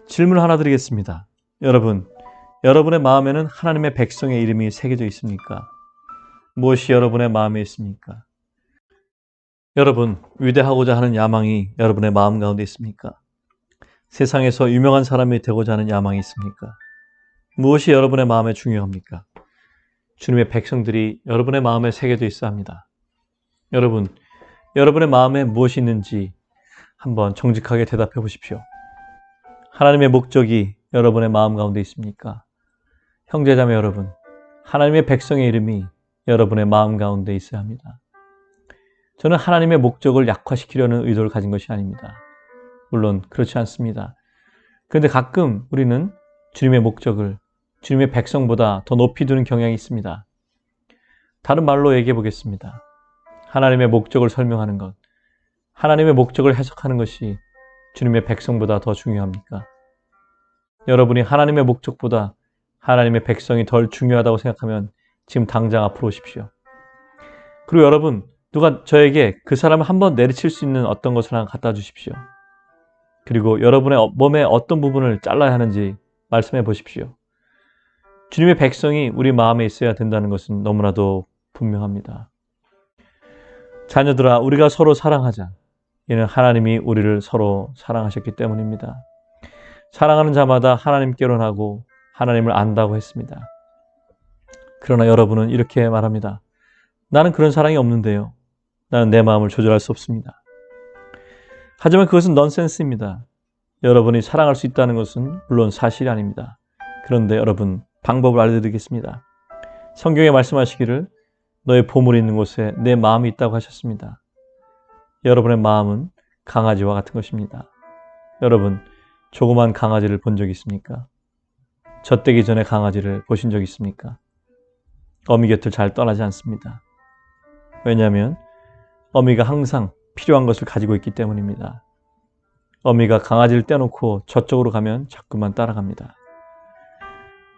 질문 하나 드리겠습니다. 여러분의 마음에는 하나님의 백성의 이름이 새겨져 있습니까? 무엇이 여러분의 마음에 있습니까? 여러분, 위대하고자 하는 야망이 여러분의 마음 가운데 있습니까? 세상에서 유명한 사람이 되고자 하는 야망이 있습니까? 무엇이 여러분의 마음에 중요합니까? 주님의 백성들이 여러분의 마음에 새겨져 있어야 합니다. 여러분의 마음에 무엇이 있는지 한번 정직하게 대답해 보십시오. 하나님의 목적이 여러분의 마음 가운데 있습니까? 형제자매 여러분, 하나님의 백성의 이름이 여러분의 마음 가운데 있어야 합니다. 저는 하나님의 목적을 약화시키려는 의도를 가진 것이 아닙니다. 물론 그렇지 않습니다. 그런데 가끔 우리는 주님의 목적을 주님의 백성보다 더 높이 두는 경향이 있습니다. 다른 말로 얘기해 보겠습니다. 하나님의 목적을 설명하는 것, 하나님의 목적을 해석하는 것이 주님의 백성보다 더 중요합니까? 여러분이 하나님의 목적보다 하나님의 백성이 덜 중요하다고 생각하면 지금 당장 앞으로 오십시오. 그리고 여러분, 누가 저에게 그 사람을 한번 내리칠 수 있는 어떤 것을 하나 갖다 주십시오. 그리고 여러분의 몸의 어떤 부분을 잘라야 하는지 말씀해 보십시오. 주님의 백성이 우리 마음에 있어야 된다는 것은 너무나도 분명합니다. 자녀들아, 우리가 서로 사랑하자. 이는 하나님이 우리를 서로 사랑하셨기 때문입니다. 사랑하는 자마다 하나님께로 나고 하나님을 안다고 했습니다. 그러나 여러분은 이렇게 말합니다. 나는 그런 사랑이 없는데요. 나는 내 마음을 조절할 수 없습니다. 하지만 그것은 넌센스입니다. 여러분이 사랑할 수 있다는 것은 물론 사실이 아닙니다. 그런데 여러분, 방법을 알려드리겠습니다. 성경에 말씀하시기를 너의 보물이 있는 곳에 내 마음이 있다고 하셨습니다. 여러분의 마음은 강아지와 같은 것입니다. 여러분, 조그만 강아지를 본 적 있습니까? 젖되기 전에 강아지를 보신 적 있습니까? 어미 곁을 잘 떠나지 않습니다. 왜냐하면 어미가 항상 필요한 것을 가지고 있기 때문입니다. 어미가 강아지를 떼놓고 저쪽으로 가면 자꾸만 따라갑니다.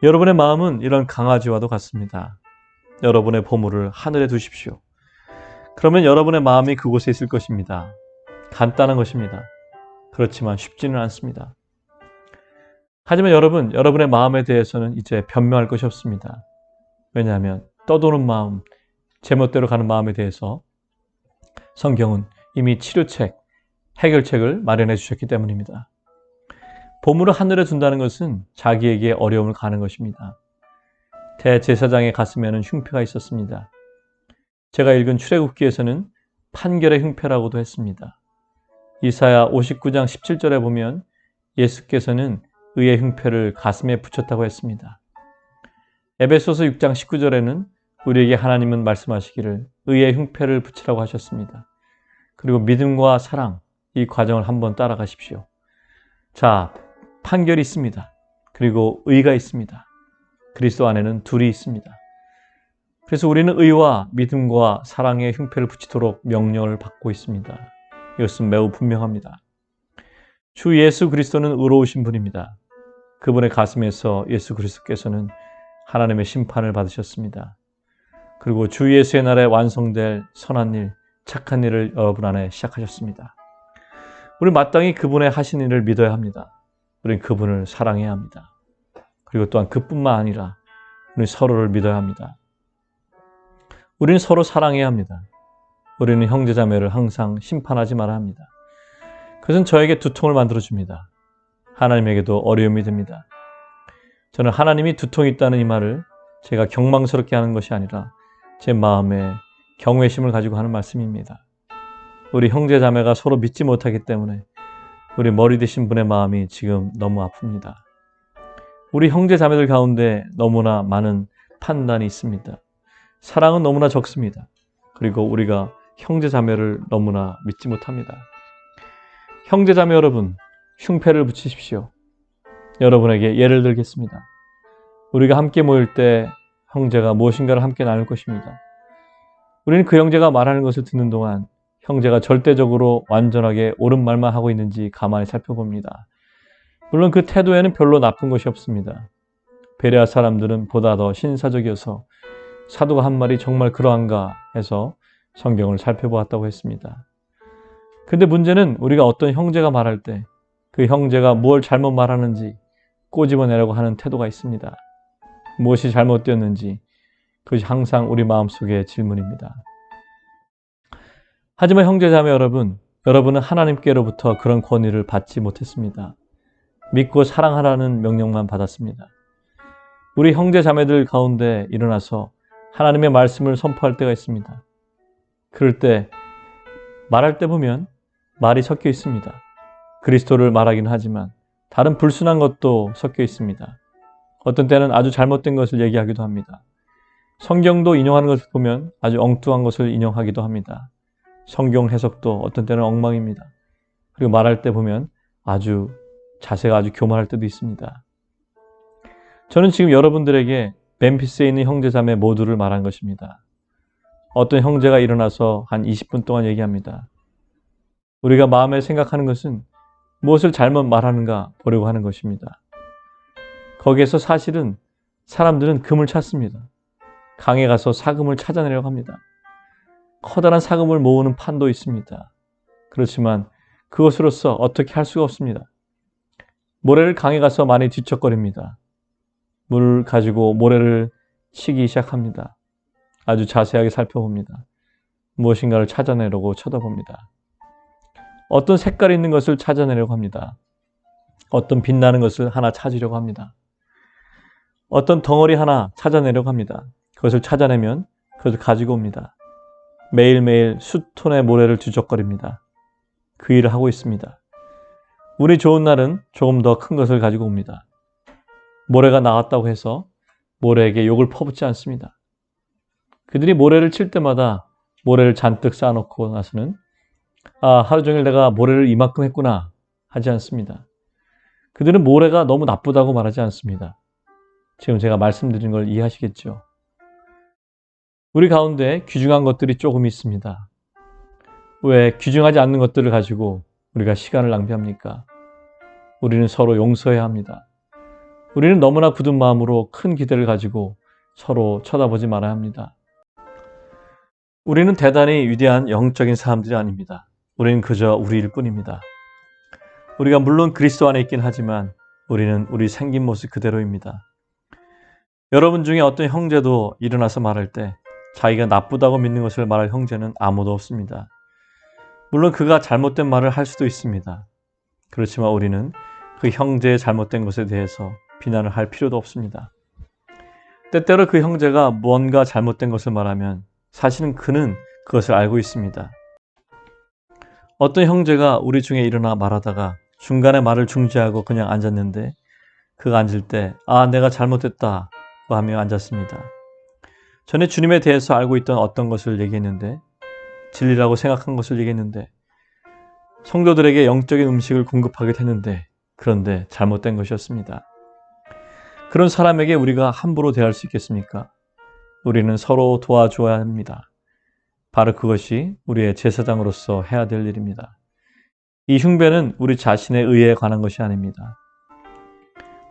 여러분의 마음은 이런 강아지와도 같습니다. 여러분의 보물을 하늘에 두십시오. 그러면 여러분의 마음이 그곳에 있을 것입니다. 간단한 것입니다. 그렇지만 쉽지는 않습니다. 하지만 여러분의 마음에 대해서는 이제 변명할 것이 없습니다. 왜냐하면 떠도는 마음, 제멋대로 가는 마음에 대해서 성경은 이미 치료책, 해결책을 마련해 주셨기 때문입니다. 보물을 하늘에 둔다는 것은 자기에게 어려움을 가는 것입니다. 대제사장의 가슴에는 흉패가 있었습니다. 제가 읽은 출애굽기에서는 판결의 흉패라고도 했습니다. 이사야 59장 17절에 보면 예수께서는 의의 흉패를 가슴에 붙였다고 했습니다. 에베소서 6장 19절에는 우리에게 하나님은 말씀하시기를 의의 흉패를 붙이라고 하셨습니다. 그리고 믿음과 사랑, 이 과정을 한번 따라가십시오. 자, 판결이 있습니다. 그리고 의가 있습니다. 그리스도 안에는 둘이 있습니다. 그래서 우리는 의와 믿음과 사랑의 흉패를 붙이도록 명령을 받고 있습니다. 이것은 매우 분명합니다. 주 예수 그리스도는 의로우신 분입니다. 그분의 가슴에서 예수 그리스도께서는 하나님의 심판을 받으셨습니다. 그리고 주 예수의 날에 완성될 선한 일, 착한 일을 여러분 안에 시작하셨습니다. 우리 마땅히 그분의 하신 일을 믿어야 합니다. 우리는 그분을 사랑해야 합니다. 그리고 또한 그뿐만 아니라 우리 서로를 믿어야 합니다. 우리는 서로 사랑해야 합니다. 우리는 형제자매를 항상 심판하지 말아야 합니다. 그것은 저에게 두통을 만들어줍니다. 하나님에게도 어려움이 됩니다. 저는 하나님이 두통이 있다는 이 말을 제가 경망스럽게 하는 것이 아니라 제 마음에 경외심을 가지고 하는 말씀입니다. 우리 형제 자매가 서로 믿지 못하기 때문에 우리 머리 되신 분의 마음이 지금 너무 아픕니다. 우리 형제 자매들 가운데 너무나 많은 판단이 있습니다. 사랑은 너무나 적습니다. 그리고 우리가 형제 자매를 너무나 믿지 못합니다. 형제 자매 여러분, 흉패를 붙이십시오. 여러분에게 예를 들겠습니다. 우리가 함께 모일 때 형제가 무엇인가를 함께 나눌 것입니다. 우리는 그 형제가 말하는 것을 듣는 동안 형제가 절대적으로 완전하게 옳은 말만 하고 있는지 가만히 살펴봅니다. 물론 그 태도에는 별로 나쁜 것이 없습니다. 베레아 사람들은 보다 더 신사적이어서 사도가 한 말이 정말 그러한가 해서 성경을 살펴보았다고 했습니다. 근데 문제는 우리가 어떤 형제가 말할 때 그 형제가 무엇을 잘못 말하는지 꼬집어내려고 하는 태도가 있습니다. 무엇이 잘못되었는지 그것이 항상 우리 마음속의 질문입니다. 하지만 형제자매 여러분, 여러분은 하나님께로부터 그런 권위를 받지 못했습니다. 믿고 사랑하라는 명령만 받았습니다. 우리 형제자매들 가운데 일어나서 하나님의 말씀을 선포할 때가 있습니다. 그럴 때 말할 때 보면 말이 섞여 있습니다. 그리스도를 말하긴 하지만 다른 불순한 것도 섞여 있습니다. 어떤 때는 아주 잘못된 것을 얘기하기도 합니다. 성경도 인용하는 것을 보면 아주 엉뚱한 것을 인용하기도 합니다. 성경 해석도 어떤 때는 엉망입니다. 그리고 말할 때 보면 아주 자세가 아주 교만할 때도 있습니다. 저는 지금 여러분들에게 멤피스에 있는 형제자매 모두를 말한 것입니다. 어떤 형제가 일어나서 한 20분 동안 얘기합니다. 우리가 마음에 생각하는 것은 무엇을 잘못 말하는가 보려고 하는 것입니다. 거기에서 사실은 사람들은 금을 찾습니다. 강에 가서 사금을 찾아내려고 합니다. 커다란 사금을 모으는 판도 있습니다. 그렇지만 그것으로서 어떻게 할 수가 없습니다. 모래를 강에 가서 많이 뒤척거립니다. 물을 가지고 모래를 치기 시작합니다. 아주 자세하게 살펴봅니다. 무엇인가를 찾아내려고 쳐다봅니다. 어떤 색깔이 있는 것을 찾아내려고 합니다. 어떤 빛나는 것을 하나 찾으려고 합니다. 어떤 덩어리 하나 찾아내려고 합니다. 그것을 찾아내면 그것을 가지고 옵니다. 매일매일 수톤의 모래를 뒤적거립니다. 그 일을 하고 있습니다. 운이 좋은 날은 조금 더 큰 것을 가지고 옵니다. 모래가 나왔다고 해서 모래에게 욕을 퍼붓지 않습니다. 그들이 모래를 칠 때마다 모래를 잔뜩 쌓아놓고 나서는 하루 종일 내가 모래를 이만큼 했구나 하지 않습니다. 그들은 모래가 너무 나쁘다고 말하지 않습니다. 지금 제가 말씀드린 걸 이해하시겠죠? 우리 가운데 귀중한 것들이 조금 있습니다. 왜 귀중하지 않는 것들을 가지고 우리가 시간을 낭비합니까? 우리는 서로 용서해야 합니다. 우리는 너무나 굳은 마음으로 큰 기대를 가지고 서로 쳐다보지 말아야 합니다. 우리는 대단히 위대한 영적인 사람들이 아닙니다. 우리는 그저 우리일 뿐입니다. 우리가 물론 그리스도 안에 있긴 하지만 우리는 우리 생긴 모습 그대로입니다. 여러분 중에 어떤 형제도 일어나서 말할 때 자기가 나쁘다고 믿는 것을 말할 형제는 아무도 없습니다. 물론 그가 잘못된 말을 할 수도 있습니다. 그렇지만 우리는 그 형제의 잘못된 것에 대해서 비난을 할 필요도 없습니다. 때때로 그 형제가 무언가 잘못된 것을 말하면 사실은 그는 그것을 알고 있습니다. 어떤 형제가 우리 중에 일어나 말하다가 중간에 말을 중지하고 그냥 앉았는데 그가 앉을 때 내가 잘못했다 하며 앉았습니다. 전에 주님에 대해서 알고 있던 어떤 것을 얘기했는데 진리라고 생각한 것을 얘기했는데 성도들에게 영적인 음식을 공급하기도 했는데 그런데 잘못된 것이었습니다. 그런 사람에게 우리가 함부로 대할 수 있겠습니까? 우리는 서로 도와줘야 합니다. 바로 그것이 우리의 제사장으로서 해야 될 일입니다. 이 흉배는 우리 자신의 의에 관한 것이 아닙니다.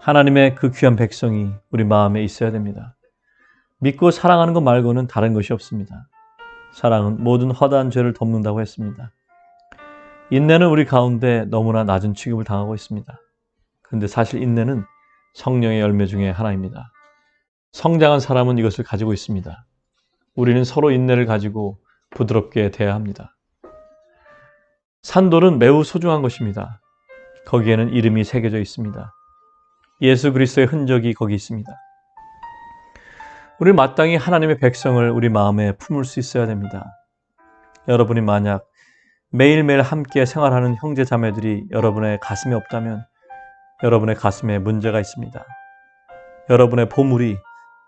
하나님의 그 귀한 백성이 우리 마음에 있어야 됩니다. 믿고 사랑하는 것 말고는 다른 것이 없습니다. 사랑은 모든 허다한 죄를 덮는다고 했습니다. 인내는 우리 가운데 너무나 낮은 취급을 당하고 있습니다. 그런데 사실 인내는 성령의 열매 중에 하나입니다. 성장한 사람은 이것을 가지고 있습니다. 우리는 서로 인내를 가지고 부드럽게 대해야 합니다. 산돌은 매우 소중한 것입니다. 거기에는 이름이 새겨져 있습니다. 예수 그리스도의 흔적이 거기 있습니다. 우리는 마땅히 하나님의 백성을 우리 마음에 품을 수 있어야 됩니다. 여러분이 만약 매일매일 함께 생활하는 형제 자매들이 여러분의 가슴에 없다면 여러분의 가슴에 문제가 있습니다. 여러분의 보물이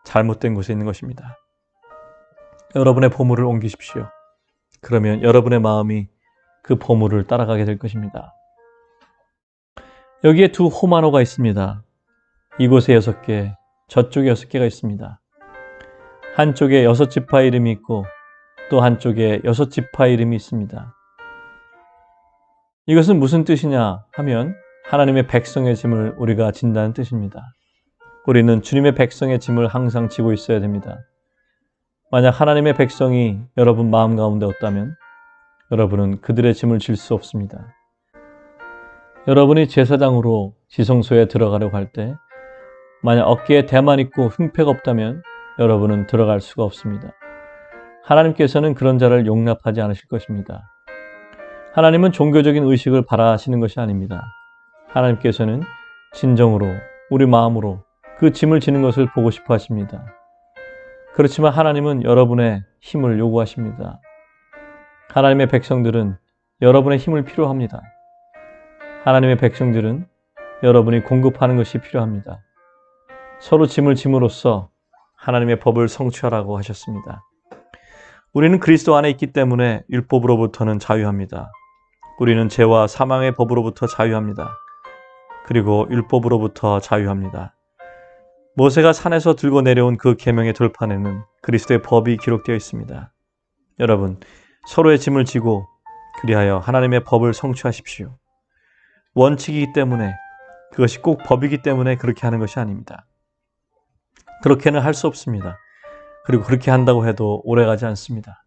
잘못된 곳에 있는 것입니다. 여러분의 보물을 옮기십시오. 그러면 여러분의 마음이 그 보물을 따라가게 될 것입니다. 여기에 두 호마노가 있습니다. 이곳에 6개, 저쪽에 6개가 있습니다. 한쪽에 6지파 이름이 있고 또 한쪽에 6지파 이름이 있습니다. 이것은 무슨 뜻이냐 하면 하나님의 백성의 짐을 우리가 진다는 뜻입니다. 우리는 주님의 백성의 짐을 항상 지고 있어야 됩니다. 만약 하나님의 백성이 여러분 마음 가운데 없다면 여러분은 그들의 짐을 질 수 없습니다. 여러분이 제사장으로 지성소에 들어가려고 할 때 만약 어깨에 대만 있고 흉패가 없다면 여러분은 들어갈 수가 없습니다. 하나님께서는 그런 자를 용납하지 않으실 것입니다. 하나님은 종교적인 의식을 바라시는 것이 아닙니다. 하나님께서는 진정으로 우리 마음으로 그 짐을 지는 것을 보고 싶어 하십니다. 그렇지만 하나님은 여러분의 힘을 요구하십니다. 하나님의 백성들은 여러분의 힘을 필요합니다. 하나님의 백성들은 여러분이 공급하는 것이 필요합니다. 서로 짐을 짐으로써 하나님의 법을 성취하라고 하셨습니다. 우리는 그리스도 안에 있기 때문에 율법으로부터는 자유합니다. 우리는 죄와 사망의 법으로부터 자유합니다. 그리고 율법으로부터 자유합니다. 모세가 산에서 들고 내려온 그 계명의 돌판에는 그리스도의 법이 기록되어 있습니다. 여러분, 서로의 짐을 지고 그리하여 하나님의 법을 성취하십시오. 원칙이기 때문에, 그것이 꼭 법이기 때문에 그렇게 하는 것이 아닙니다. 그렇게는 할 수 없습니다. 그리고 그렇게 한다고 해도 오래가지 않습니다.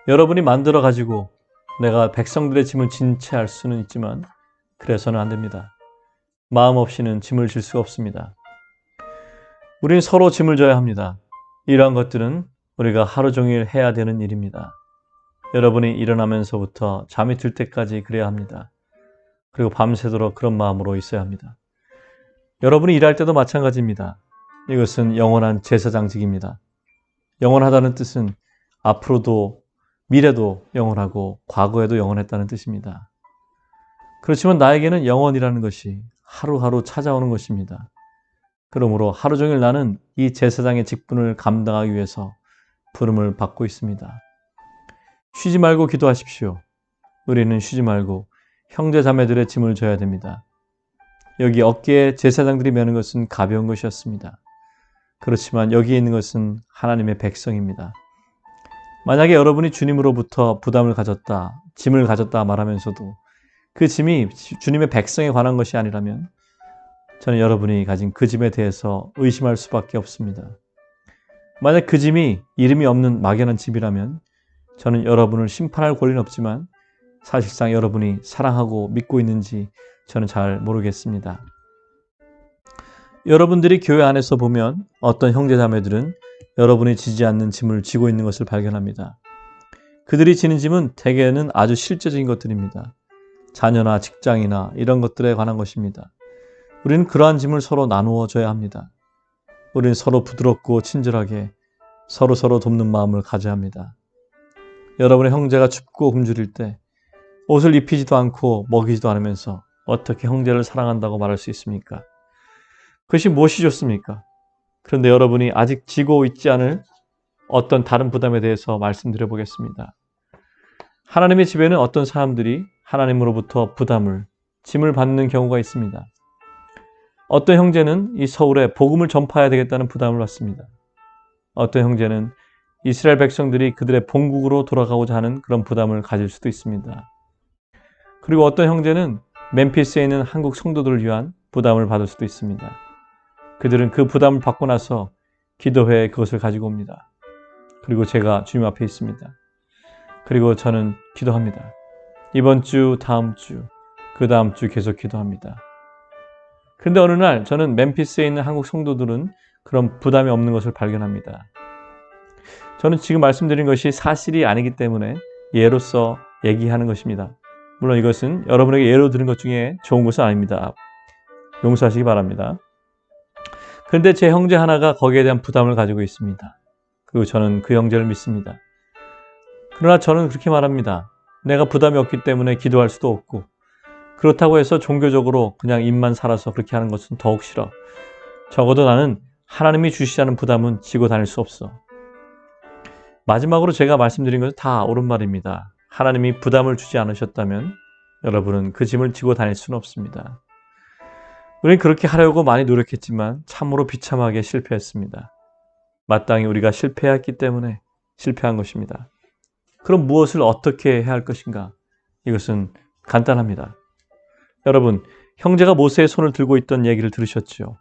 여러분이 만들어 가지고 내가 백성들의 짐을 진 채 할 수는 있지만 그래서는 안 됩니다. 마음 없이는 짐을 질 수가 없습니다. 우리는 서로 짐을 져야 합니다. 이러한 것들은 우리가 하루 종일 해야 되는 일입니다. 여러분이 일어나면서부터 잠이 들 때까지 그래야 합니다. 그리고 밤새도록 그런 마음으로 있어야 합니다. 여러분이 일할 때도 마찬가지입니다. 이것은 영원한 제사장직입니다. 영원하다는 뜻은 앞으로도 미래도 영원하고 과거에도 영원했다는 뜻입니다. 그렇지만 나에게는 영원이라는 것이 하루하루 찾아오는 것입니다. 그러므로 하루 종일 나는 이 제사장의 직분을 감당하기 위해서 부름을 받고 있습니다. 쉬지 말고 기도하십시오. 우리는 쉬지 말고 형제 자매들의 짐을 져야 됩니다. 여기 어깨에 제사장들이 매는 것은 가벼운 것이었습니다. 그렇지만 여기에 있는 것은 하나님의 백성입니다. 만약에 여러분이 주님으로부터 부담을 가졌다, 짐을 가졌다 말하면서도 그 짐이 주님의 백성에 관한 것이 아니라면 저는 여러분이 가진 그 짐에 대해서 의심할 수밖에 없습니다. 만약 그 짐이 이름이 없는 막연한 짐이라면 저는 여러분을 심판할 권리는 없지만 사실상 여러분이 사랑하고 믿고 있는지 저는 잘 모르겠습니다. 여러분들이 교회 안에서 보면 어떤 형제자매들은 여러분이 지지 않는 짐을 지고 있는 것을 발견합니다. 그들이 지는 짐은 대개는 아주 실제적인 것들입니다. 자녀나 직장이나 이런 것들에 관한 것입니다. 우리는 그러한 짐을 서로 나누어 줘야 합니다. 우리는 서로 부드럽고 친절하게 서로 돕는 마음을 가져야 합니다. 여러분의 형제가 춥고 굶주릴 때 옷을 입히지도 않고 먹이지도 않으면서 어떻게 형제를 사랑한다고 말할 수 있습니까? 그것이 무엇이 좋습니까? 그런데 여러분이 아직 지고 있지 않을 어떤 다른 부담에 대해서 말씀드려 보겠습니다. 하나님의 집에는 어떤 사람들이 하나님으로부터 부담을, 짐을 받는 경우가 있습니다. 어떤 형제는 이 서울에 복음을 전파해야 되겠다는 부담을 받습니다. 어떤 형제는 이스라엘 백성들이 그들의 본국으로 돌아가고자 하는 그런 부담을 가질 수도 있습니다. 그리고 어떤 형제는 멤피스에 있는 한국 성도들을 위한 부담을 받을 수도 있습니다. 그들은 그 부담을 받고 나서 기도회에 그것을 가지고 옵니다. 그리고 제가 주님 앞에 있습니다. 그리고 저는 기도합니다. 이번 주, 다음 주, 그 다음 주 계속 기도합니다. 그런데 어느 날 저는 멤피스에 있는 한국 성도들은 그런 부담이 없는 것을 발견합니다. 저는 지금 말씀드린 것이 사실이 아니기 때문에 예로서 얘기하는 것입니다. 물론 이것은 여러분에게 예로 들은 것 중에 좋은 것은 아닙니다. 용서하시기 바랍니다. 그런데 제 형제 하나가 거기에 대한 부담을 가지고 있습니다. 그리고 저는 그 형제를 믿습니다. 그러나 저는 그렇게 말합니다. 내가 부담이 없기 때문에 기도할 수도 없고, 그렇다고 해서 종교적으로 그냥 입만 살아서 그렇게 하는 것은 더욱 싫어. 적어도 나는 하나님이 주시자는 부담은 지고 다닐 수 없어. 마지막으로 제가 말씀드린 것은 다 옳은 말입니다. 하나님이 부담을 주지 않으셨다면 여러분은 그 짐을 지고 다닐 수는 없습니다. 우리는 그렇게 하려고 많이 노력했지만 참으로 비참하게 실패했습니다. 마땅히 우리가 실패했기 때문에 실패한 것입니다. 그럼 무엇을 어떻게 해야 할 것인가? 이것은 간단합니다. 여러분, 형제가 모세의 손을 들고 있던 얘기를 들으셨죠?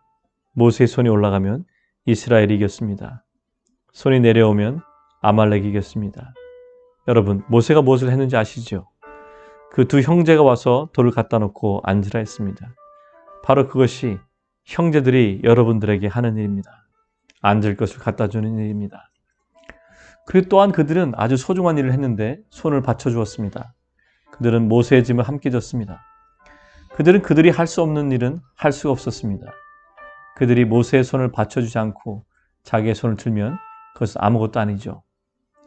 모세의 손이 올라가면 이스라엘이 이겼습니다. 손이 내려오면 아말렉이 이겼습니다. 여러분, 모세가 무엇을 했는지 아시죠? 그 두 형제가 와서 돌을 갖다 놓고 앉으라 했습니다. 바로 그것이 형제들이 여러분들에게 하는 일입니다. 앉을 것을 갖다 주는 일입니다. 그리고 또한 그들은 아주 소중한 일을 했는데 손을 받쳐주었습니다. 그들은 모세의 짐을 함께 졌습니다. 그들은 그들이 할 수 없는 일은 할 수가 없었습니다. 그들이 모세의 손을 받쳐주지 않고 자기의 손을 들면 그것은 아무것도 아니죠.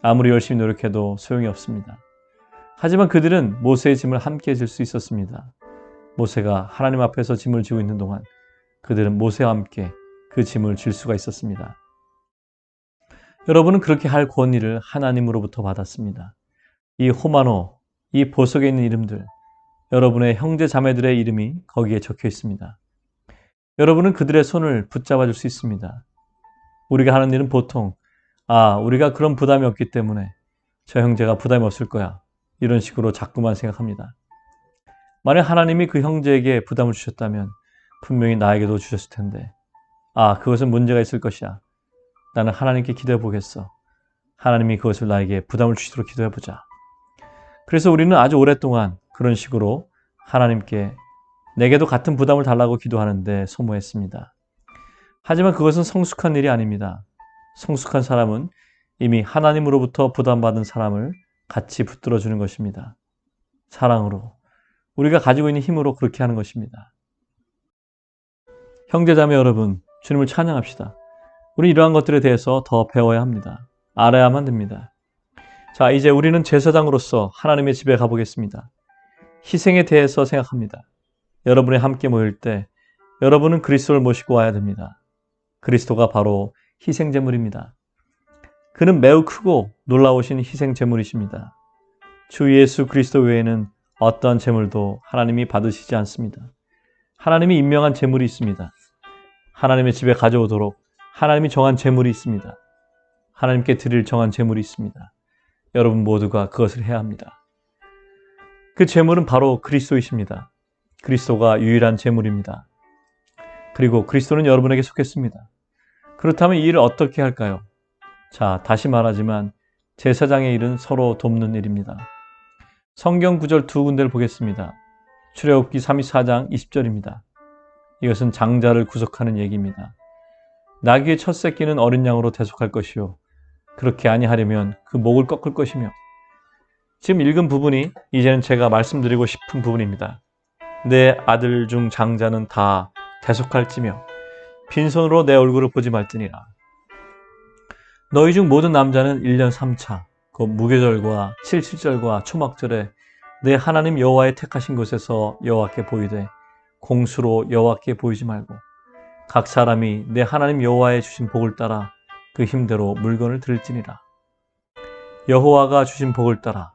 아무리 열심히 노력해도 소용이 없습니다. 하지만 그들은 모세의 짐을 함께 질 수 있었습니다. 모세가 하나님 앞에서 짐을 지고 있는 동안 그들은 모세와 함께 그 짐을 질 수가 있었습니다. 여러분은 그렇게 할 권위를 하나님으로부터 받았습니다. 이 호마노, 이 보석에 있는 이름들, 여러분의 형제 자매들의 이름이 거기에 적혀 있습니다. 여러분은 그들의 손을 붙잡아 줄 수 있습니다. 우리가 하는 일은 보통 우리가 그런 부담이 없기 때문에 저 형제가 부담이 없을 거야. 이런 식으로 자꾸만 생각합니다. 만약 하나님이 그 형제에게 부담을 주셨다면 분명히 나에게도 주셨을 텐데 그것은 문제가 있을 것이야. 나는 하나님께 기도해 보겠어. 하나님이 그것을 나에게 부담을 주시도록 기도해 보자. 그래서 우리는 아주 오랫동안 그런 식으로 하나님께 내게도 같은 부담을 달라고 기도하는데 소모했습니다. 하지만 그것은 성숙한 일이 아닙니다. 성숙한 사람은 이미 하나님으로부터 부담받은 사람을 같이 붙들어 주는 것입니다. 사랑으로, 우리가 가지고 있는 힘으로 그렇게 하는 것입니다. 형제자매 여러분, 주님을 찬양합시다. 우리 이러한 것들에 대해서 더 배워야 합니다. 알아야만 됩니다. 자, 이제 우리는 제사장으로서 하나님의 집에 가보겠습니다. 희생에 대해서 생각합니다. 여러분이 함께 모일 때 여러분은 그리스도를 모시고 와야 됩니다. 그리스도가 바로 희생제물입니다. 그는 매우 크고 놀라우신 희생제물이십니다. 주 예수 그리스도 외에는 어떠한 제물도 하나님이 받으시지 않습니다. 하나님이 임명한 제물이 있습니다. 하나님의 집에 가져오도록 하나님이 정한 제물이 있습니다. 하나님께 드릴 정한 제물이 있습니다. 여러분 모두가 그것을 해야 합니다. 그 제물은 바로 그리스도이십니다. 그리스도가 유일한 제물입니다. 그리고 그리스도는 여러분에게 속했습니다. 그렇다면 이 일을 어떻게 할까요? 자, 다시 말하지만 제사장의 일은 서로 돕는 일입니다. 성경 구절 두 군데를 보겠습니다. 출애굽기 34장 20절입니다. 이것은 장자를 구속하는 얘기입니다. 나귀의 첫 새끼는 어린 양으로 대속할 것이요 그렇게 아니하려면 그 목을 꺾을 것이며. 지금 읽은 부분이 이제는 제가 말씀드리고 싶은 부분입니다. 내 아들 중 장자는 다 대속할지며 빈손으로 내 얼굴을 보지 말지니라. 너희 중 모든 남자는 1년 3차 곧 무교절과 칠칠절과 초막절에 내 하나님 여호와의 택하신 곳에서 여호와께 보이되 공수로 여호와께 보이지 말고 각 사람이 내 하나님 여호와의 주신 복을 따라 그 힘대로 물건을 드릴지니라. 여호와가 주신 복을 따라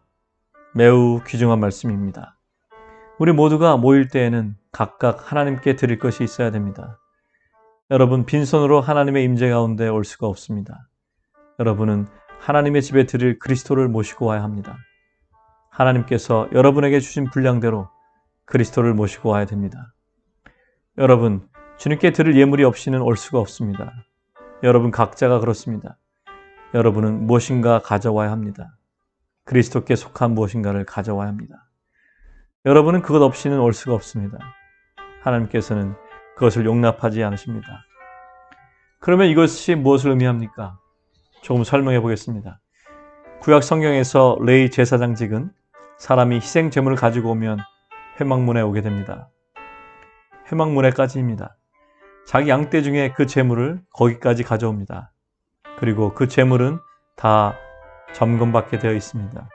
매우 귀중한 말씀입니다. 우리 모두가 모일 때에는 각각 하나님께 드릴 것이 있어야 됩니다. 여러분, 빈손으로 하나님의 임재 가운데 올 수가 없습니다. 여러분은 하나님의 집에 드릴 그리스도를 모시고 와야 합니다. 하나님께서 여러분에게 주신 분량대로 그리스도를 모시고 와야 됩니다. 여러분, 주님께 드릴 예물이 없이는 올 수가 없습니다. 여러분 각자가 그렇습니다. 여러분은 무엇인가 가져와야 합니다. 그리스도께 속한 무엇인가를 가져와야 합니다. 여러분은 그것 없이는 올 수가 없습니다. 하나님께서는 그것을 용납하지 않으십니다. 그러면 이것이 무엇을 의미합니까? 조금 설명해 보겠습니다. 구약 성경에서 레위 제사장직은 사람이 희생 제물을 가지고 오면 회막문에 오게 됩니다. 회막문에까지입니다. 자기 양떼 중에 그 제물을 거기까지 가져옵니다. 그리고 그 제물은 다 점검받게 되어 있습니다.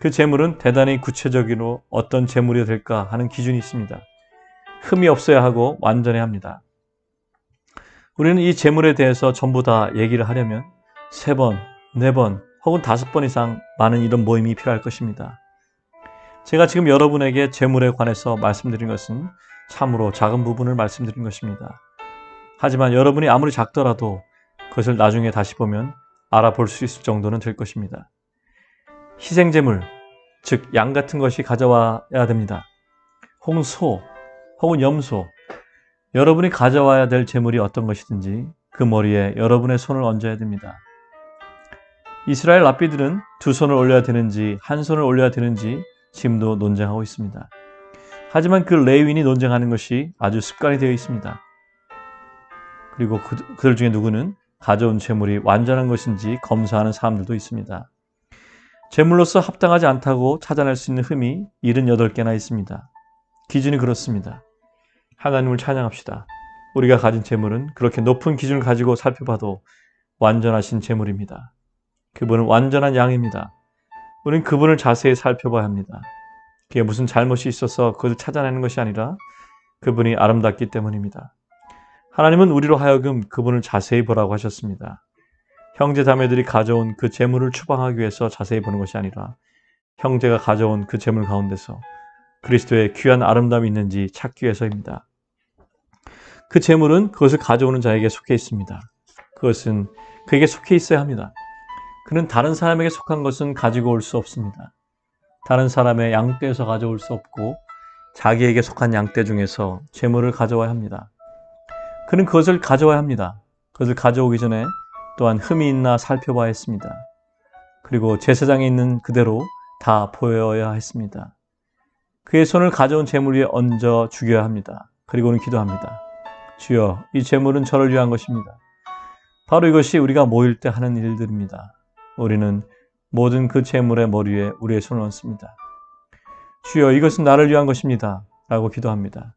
그 제물은 대단히 구체적으로 어떤 제물이 될까 하는 기준이 있습니다. 흠이 없어야 하고 완전해야 합니다. 우리는 이 제물에 대해서 전부 다 얘기를 하려면 3번, 4번 혹은 5번 이상 많은 이런 모임이 필요할 것입니다. 제가 지금 여러분에게 제물에 관해서 말씀드린 것은 참으로 작은 부분을 말씀드린 것입니다. 하지만 여러분이 아무리 작더라도 그것을 나중에 다시 보면 알아볼 수 있을 정도는 될 것입니다. 희생제물, 즉 양 같은 것이 가져와야 됩니다. 혹은 소, 혹은 염소, 여러분이 가져와야 될 제물이 어떤 것이든지 그 머리에 여러분의 손을 얹어야 됩니다. 이스라엘 랍비들은 2손을 올려야 되는지 1손을 올려야 되는지 지금도 논쟁하고 있습니다. 하지만 그 레위인이 논쟁하는 것이 아주 습관이 되어 있습니다. 그리고 그들 중에 누구는 가져온 제물이 완전한 것인지 검사하는 사람들도 있습니다. 제물로서 합당하지 않다고 찾아낼 수 있는 흠이 78개나 있습니다. 기준이 그렇습니다. 하나님을 찬양합시다. 우리가 가진 제물은 그렇게 높은 기준을 가지고 살펴봐도 완전하신 제물입니다. 그분은 완전한 양입니다. 우리는 그분을 자세히 살펴봐야 합니다. 그게 무슨 잘못이 있어서 그것을 찾아내는 것이 아니라 그분이 아름답기 때문입니다. 하나님은 우리로 하여금 그분을 자세히 보라고 하셨습니다. 형제 자매들이 가져온 그 제물을 추방하기 위해서 자세히 보는 것이 아니라 형제가 가져온 그 제물 가운데서 그리스도의 귀한 아름다움이 있는지 찾기 위해서입니다. 그 제물은 그것을 가져오는 자에게 속해 있습니다. 그것은 그에게 속해 있어야 합니다. 그는 다른 사람에게 속한 것은 가지고 올 수 없습니다. 다른 사람의 양떼에서 가져올 수 없고 자기에게 속한 양떼 중에서 제물을 가져와야 합니다. 그는 그것을 가져와야 합니다. 그것을 가져오기 전에 또한 흠이 있나 살펴봐야 했습니다. 그리고 제사장에 있는 그대로 다 보여야 했습니다. 그의 손을 가져온 제물 위에 얹어 죽여야 합니다. 그리고는 기도합니다. 주여, 이 제물은 저를 위한 것입니다. 바로 이것이 우리가 모일 때 하는 일들입니다. 우리는 모든 그 제물의 머리 위에 우리의 손을 얹습니다. 주여, 이것은 나를 위한 것입니다. 라고 기도합니다.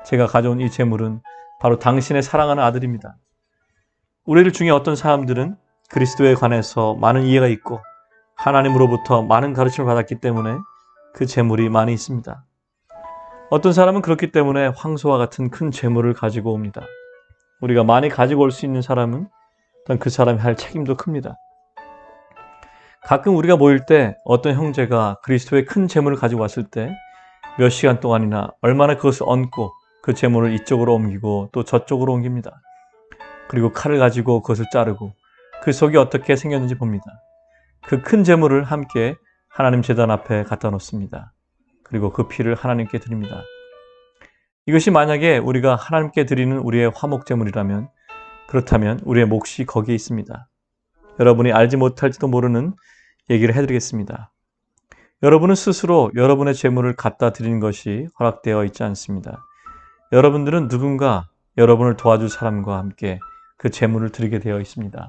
제가 가져온 이 제물은 바로 당신의 사랑하는 아들입니다. 우리들 중에 어떤 사람들은 그리스도에 관해서 많은 이해가 있고 하나님으로부터 많은 가르침을 받았기 때문에 그 제물이 많이 있습니다. 어떤 사람은 그렇기 때문에 황소와 같은 큰 제물을 가지고 옵니다. 우리가 많이 가지고 올 수 있는 사람은 일단 그 사람이 할 책임도 큽니다. 가끔 우리가 모일 때 어떤 형제가 그리스도의 큰 제물을 가지고 왔을 때 몇 시간 동안이나 얼마나 그것을 얹고 그 제물을 이쪽으로 옮기고 또 저쪽으로 옮깁니다. 그리고 칼을 가지고 그것을 자르고 그 속이 어떻게 생겼는지 봅니다. 그 큰 제물을 함께 하나님 제단 앞에 갖다 놓습니다. 그리고 그 피를 하나님께 드립니다. 이것이 만약에 우리가 하나님께 드리는 우리의 화목 제물이라면 그렇다면 우리의 몫이 거기에 있습니다. 여러분이 알지 못할지도 모르는 얘기를 해드리겠습니다. 여러분은 스스로 여러분의 제물을 갖다 드리는 것이 허락되어 있지 않습니다. 여러분들은 누군가 여러분을 도와줄 사람과 함께 그 제물을 드리게 되어 있습니다.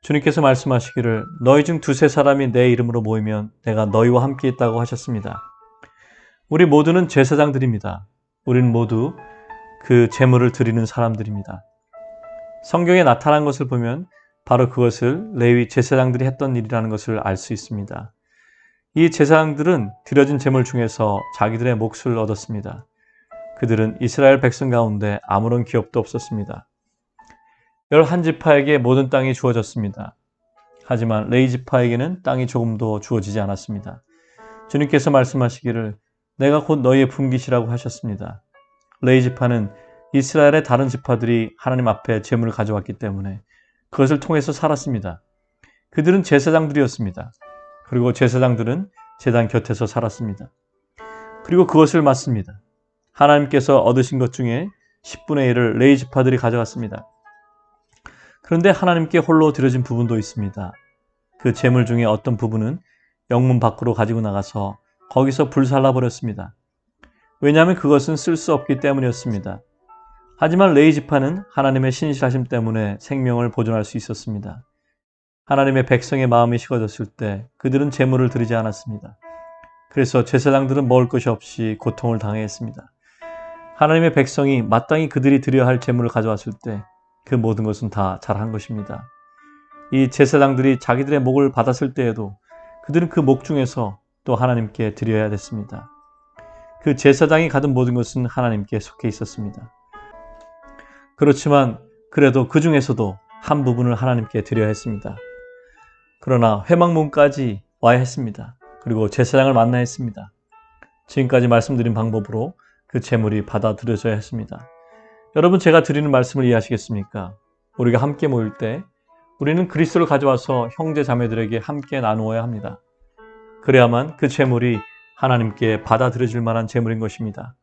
주님께서 말씀하시기를 너희 중 2-3사람이 내 이름으로 모이면 내가 너희와 함께 있다고 하셨습니다. 우리 모두는 제사장들입니다. 우리는 모두 그 제물을 드리는 사람들입니다. 성경에 나타난 것을 보면 바로 그것을 레위 제사장들이 했던 일이라는 것을 알 수 있습니다. 이 제사장들은 드려진 제물 중에서 자기들의 몫을 얻었습니다. 그들은 이스라엘 백성 가운데 아무런 기업도 없었습니다. 11지파에게 모든 땅이 주어졌습니다. 하지만 레위 지파에게는 땅이 조금도 주어지지 않았습니다. 주님께서 말씀하시기를 내가 곧 너희의 분깃이라고 하셨습니다. 레위 지파는 이스라엘의 다른 지파들이 하나님 앞에 제물을 가져왔기 때문에 그것을 통해서 살았습니다. 그들은 제사장들이었습니다. 그리고 제사장들은 제단 곁에서 살았습니다. 그리고 그것을 맡습니다. 하나님께서 얻으신 것 중에 10분의 1을 레위 지파들이 가져갔습니다. 그런데 하나님께 홀로 드려진 부분도 있습니다. 그 제물 중에 어떤 부분은 영문 밖으로 가지고 나가서 거기서 불살라버렸습니다. 왜냐하면 그것은 쓸 수 없기 때문이었습니다. 하지만 레위 지파는 하나님의 신실하심 때문에 생명을 보존할 수 있었습니다. 하나님의 백성의 마음이 식어졌을 때 그들은 제물을 드리지 않았습니다. 그래서 제사장들은 먹을 것이 없이 고통을 당했습니다. 하나님의 백성이 마땅히 그들이 드려야 할 제물을 가져왔을 때 그 모든 것은 다 잘한 것입니다. 이 제사장들이 자기들의 목을 받았을 때에도 그들은 그 목 중에서 또 하나님께 드려야 됐습니다. 그 제사장이 가진 모든 것은 하나님께 속해 있었습니다. 그렇지만 그래도 그 중에서도 한 부분을 하나님께 드려야 했습니다. 그러나 회막문까지 와야 했습니다. 그리고 제사장을 만나야 했습니다. 지금까지 말씀드린 방법으로 그 제물이 받아들여져야 했습니다. 여러분, 제가 드리는 말씀을 이해하시겠습니까? 우리가 함께 모일 때 우리는 그리스도를 가져와서 형제 자매들에게 함께 나누어야 합니다. 그래야만 그 제물이 하나님께 받아들여질 만한 제물인 것입니다.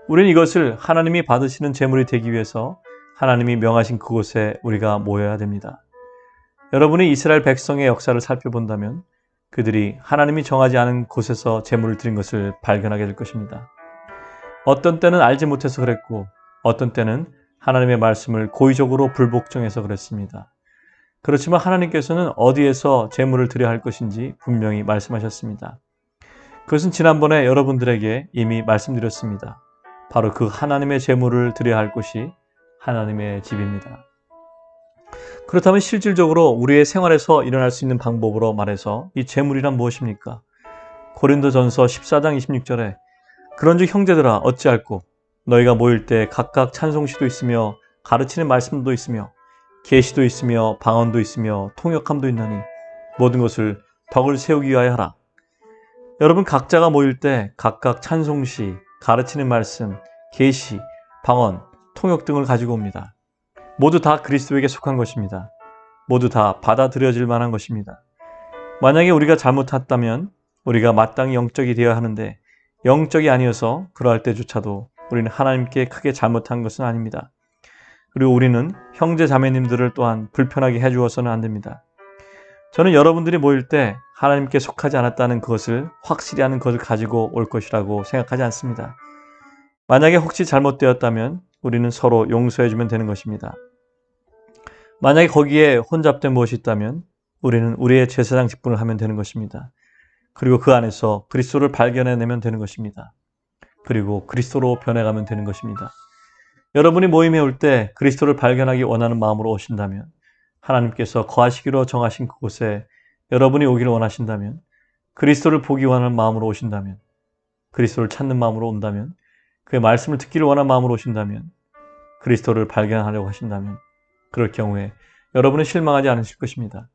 우리는 이것을 하나님이 받으시는 제물이 되기 위해서 하나님이 명하신 그곳에 우리가 모여야 됩니다. 여러분이 이스라엘 백성의 역사를 살펴본다면 그들이 하나님이 정하지 않은 곳에서 제물을 드린 것을 발견하게 될 것입니다. 어떤 때는 알지 못해서 그랬고 어떤 때는 하나님의 말씀을 고의적으로 불복종해서 그랬습니다. 그렇지만 하나님께서는 어디에서 제물을 드려야 할 것인지 분명히 말씀하셨습니다. 그것은 지난번에 여러분들에게 이미 말씀드렸습니다. 바로 그 하나님의 제물을 드려야 할 곳이 하나님의 집입니다. 그렇다면 실질적으로 우리의 생활에서 일어날 수 있는 방법으로 말해서 이 제물이란 무엇입니까? 고린도전서 14장 26절에 그런즉 형제들아 어찌할꼬 너희가 모일 때 각각 찬송시도 있으며 가르치는 말씀도 있으며 계시도 있으며 방언도 있으며 통역함도 있나니 모든 것을 덕을 세우기 위하여 하라. 여러분, 각자가 모일 때 각각 찬송시, 가르치는 말씀, 계시, 방언, 통역 등을 가지고 옵니다. 모두 다 그리스도에게 속한 것입니다. 모두 다 받아들여질 만한 것입니다. 만약에 우리가 잘못했다면 우리가 마땅히 영적이 되어야 하는데 영적이 아니어서 그러할 때조차도 우리는 하나님께 크게 잘못한 것은 아닙니다. 그리고 우리는 형제 자매님들을 또한 불편하게 해주어서는 안 됩니다. 저는 여러분들이 모일 때 하나님께 속하지 않았다는 것을 확실히 하는 것을 가지고 올 것이라고 생각하지 않습니다. 만약에 혹시 잘못되었다면 우리는 서로 용서해주면 되는 것입니다. 만약에 거기에 혼잡된 무엇이 있다면 우리는 우리의 제사장 직분을 하면 되는 것입니다. 그리고 그 안에서 그리스도를 발견해내면 되는 것입니다. 그리고 그리스도로 변해가면 되는 것입니다. 여러분이 모임에 올 때 그리스도를 발견하기 원하는 마음으로 오신다면, 하나님께서 거하시기로 정하신 그곳에 여러분이 오기를 원하신다면, 그리스도를 보기 원하는 마음으로 오신다면, 그리스도를 찾는 마음으로 온다면, 그의 말씀을 듣기를 원하는 마음으로 오신다면, 그리스도를 발견하려고 하신다면, 그럴 경우에 여러분은 실망하지 않으실 것입니다.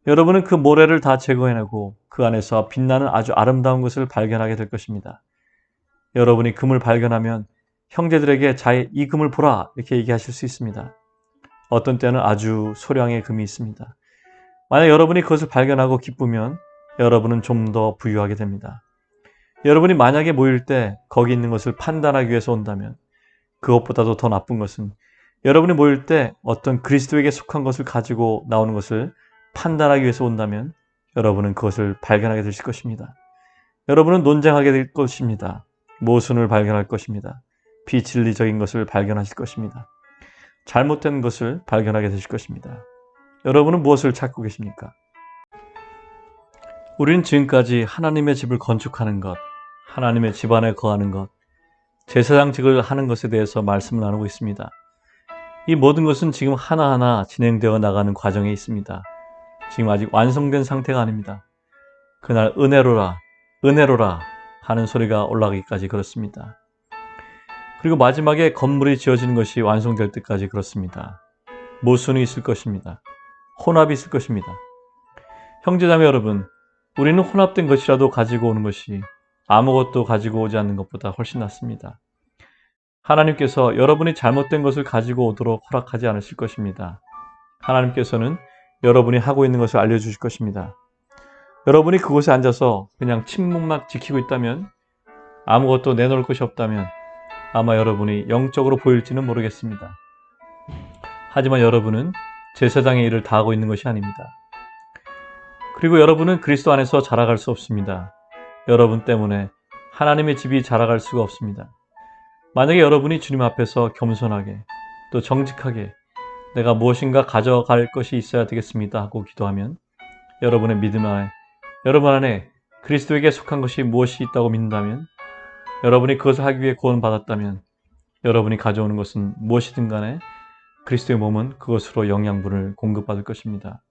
여러분은 그 모래를 다 제거해내고 그 안에서 빛나는 아주 아름다운 것을 발견하게 될 것입니다. 여러분이 금을 발견하면 형제들에게 자의 이 금을 보라 이렇게 얘기하실 수 있습니다. 어떤 때는 아주 소량의 금이 있습니다. 만약 여러분이 그것을 발견하고 기쁘면 여러분은 좀 더 부유하게 됩니다. 여러분이 만약에 모일 때 거기 있는 것을 판단하기 위해서 온다면 그것보다도 더 나쁜 것은 여러분이 모일 때 어떤 그리스도에게 속한 것을 가지고 나오는 것을 판단하기 위해서 온다면 여러분은 그것을 발견하게 되실 것입니다. 여러분은 논쟁하게 될 것입니다. 모순을 발견할 것입니다. 비진리적인 것을 발견하실 것입니다. 잘못된 것을 발견하게 되실 것입니다. 여러분은 무엇을 찾고 계십니까? 우리는 지금까지 하나님의 집을 건축하는 것, 하나님의 집 안에 거하는 것, 제사장직을 하는 것에 대해서 말씀을 나누고 있습니다. 이 모든 것은 지금 하나하나 진행되어 나가는 과정에 있습니다. 지금 아직 완성된 상태가 아닙니다. 그날 은혜로라, 은혜로라 하는 소리가 올라가기까지 그렇습니다. 그리고 마지막에 건물이 지어지는 것이 완성될 때까지 그렇습니다. 모순이 있을 것입니다. 혼합이 있을 것입니다. 형제자매 여러분, 우리는 혼합된 것이라도 가지고 오는 것이 아무것도 가지고 오지 않는 것보다 훨씬 낫습니다. 하나님께서 여러분이 잘못된 것을 가지고 오도록 허락하지 않으실 것입니다. 하나님께서는 여러분이 하고 있는 것을 알려주실 것입니다. 여러분이 그곳에 앉아서 그냥 침묵만 지키고 있다면, 아무것도 내놓을 것이 없다면 아마 여러분이 영적으로 보일지는 모르겠습니다. 하지만 여러분은 제사장의 일을 다하고 있는 것이 아닙니다. 그리고 여러분은 그리스도 안에서 자라갈 수 없습니다. 여러분 때문에 하나님의 집이 자라갈 수가 없습니다. 만약에 여러분이 주님 앞에서 겸손하게 또 정직하게 내가 무엇인가 가져갈 것이 있어야 되겠습니다 하고 기도하면 여러분의 믿음 안에, 여러분 안에 그리스도에게 속한 것이 무엇이 있다고 믿는다면, 여러분이 그것을 하기 위해 구원받았다면 여러분이 가져오는 것은 무엇이든 간에 그리스도의 몸은 그것으로 영양분을 공급받을 것입니다.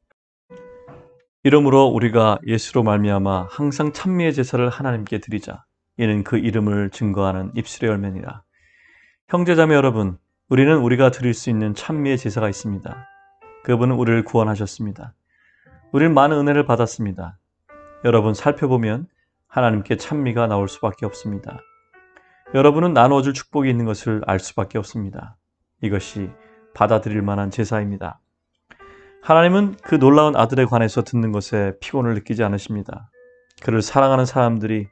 이러므로 우리가 예수로 말미암아 항상 찬미의 제사를 하나님께 드리자. 이는 그 이름을 증거하는 입술의 열매니라. 형제자매 여러분, 우리는 우리가 드릴 수 있는 찬미의 제사가 있습니다. 그분은 우리를 구원하셨습니다. 우리는 많은 은혜를 받았습니다. 여러분 살펴보면 하나님께 찬미가 나올 수밖에 없습니다. 여러분은 나누어줄 축복이 있는 것을 알 수밖에 없습니다. 이것이 받아들일 만한 제사입니다. 하나님은 그 놀라운 아들에 관해서 듣는 것에 피곤을 느끼지 않으십니다. 그를 사랑하는 사람들이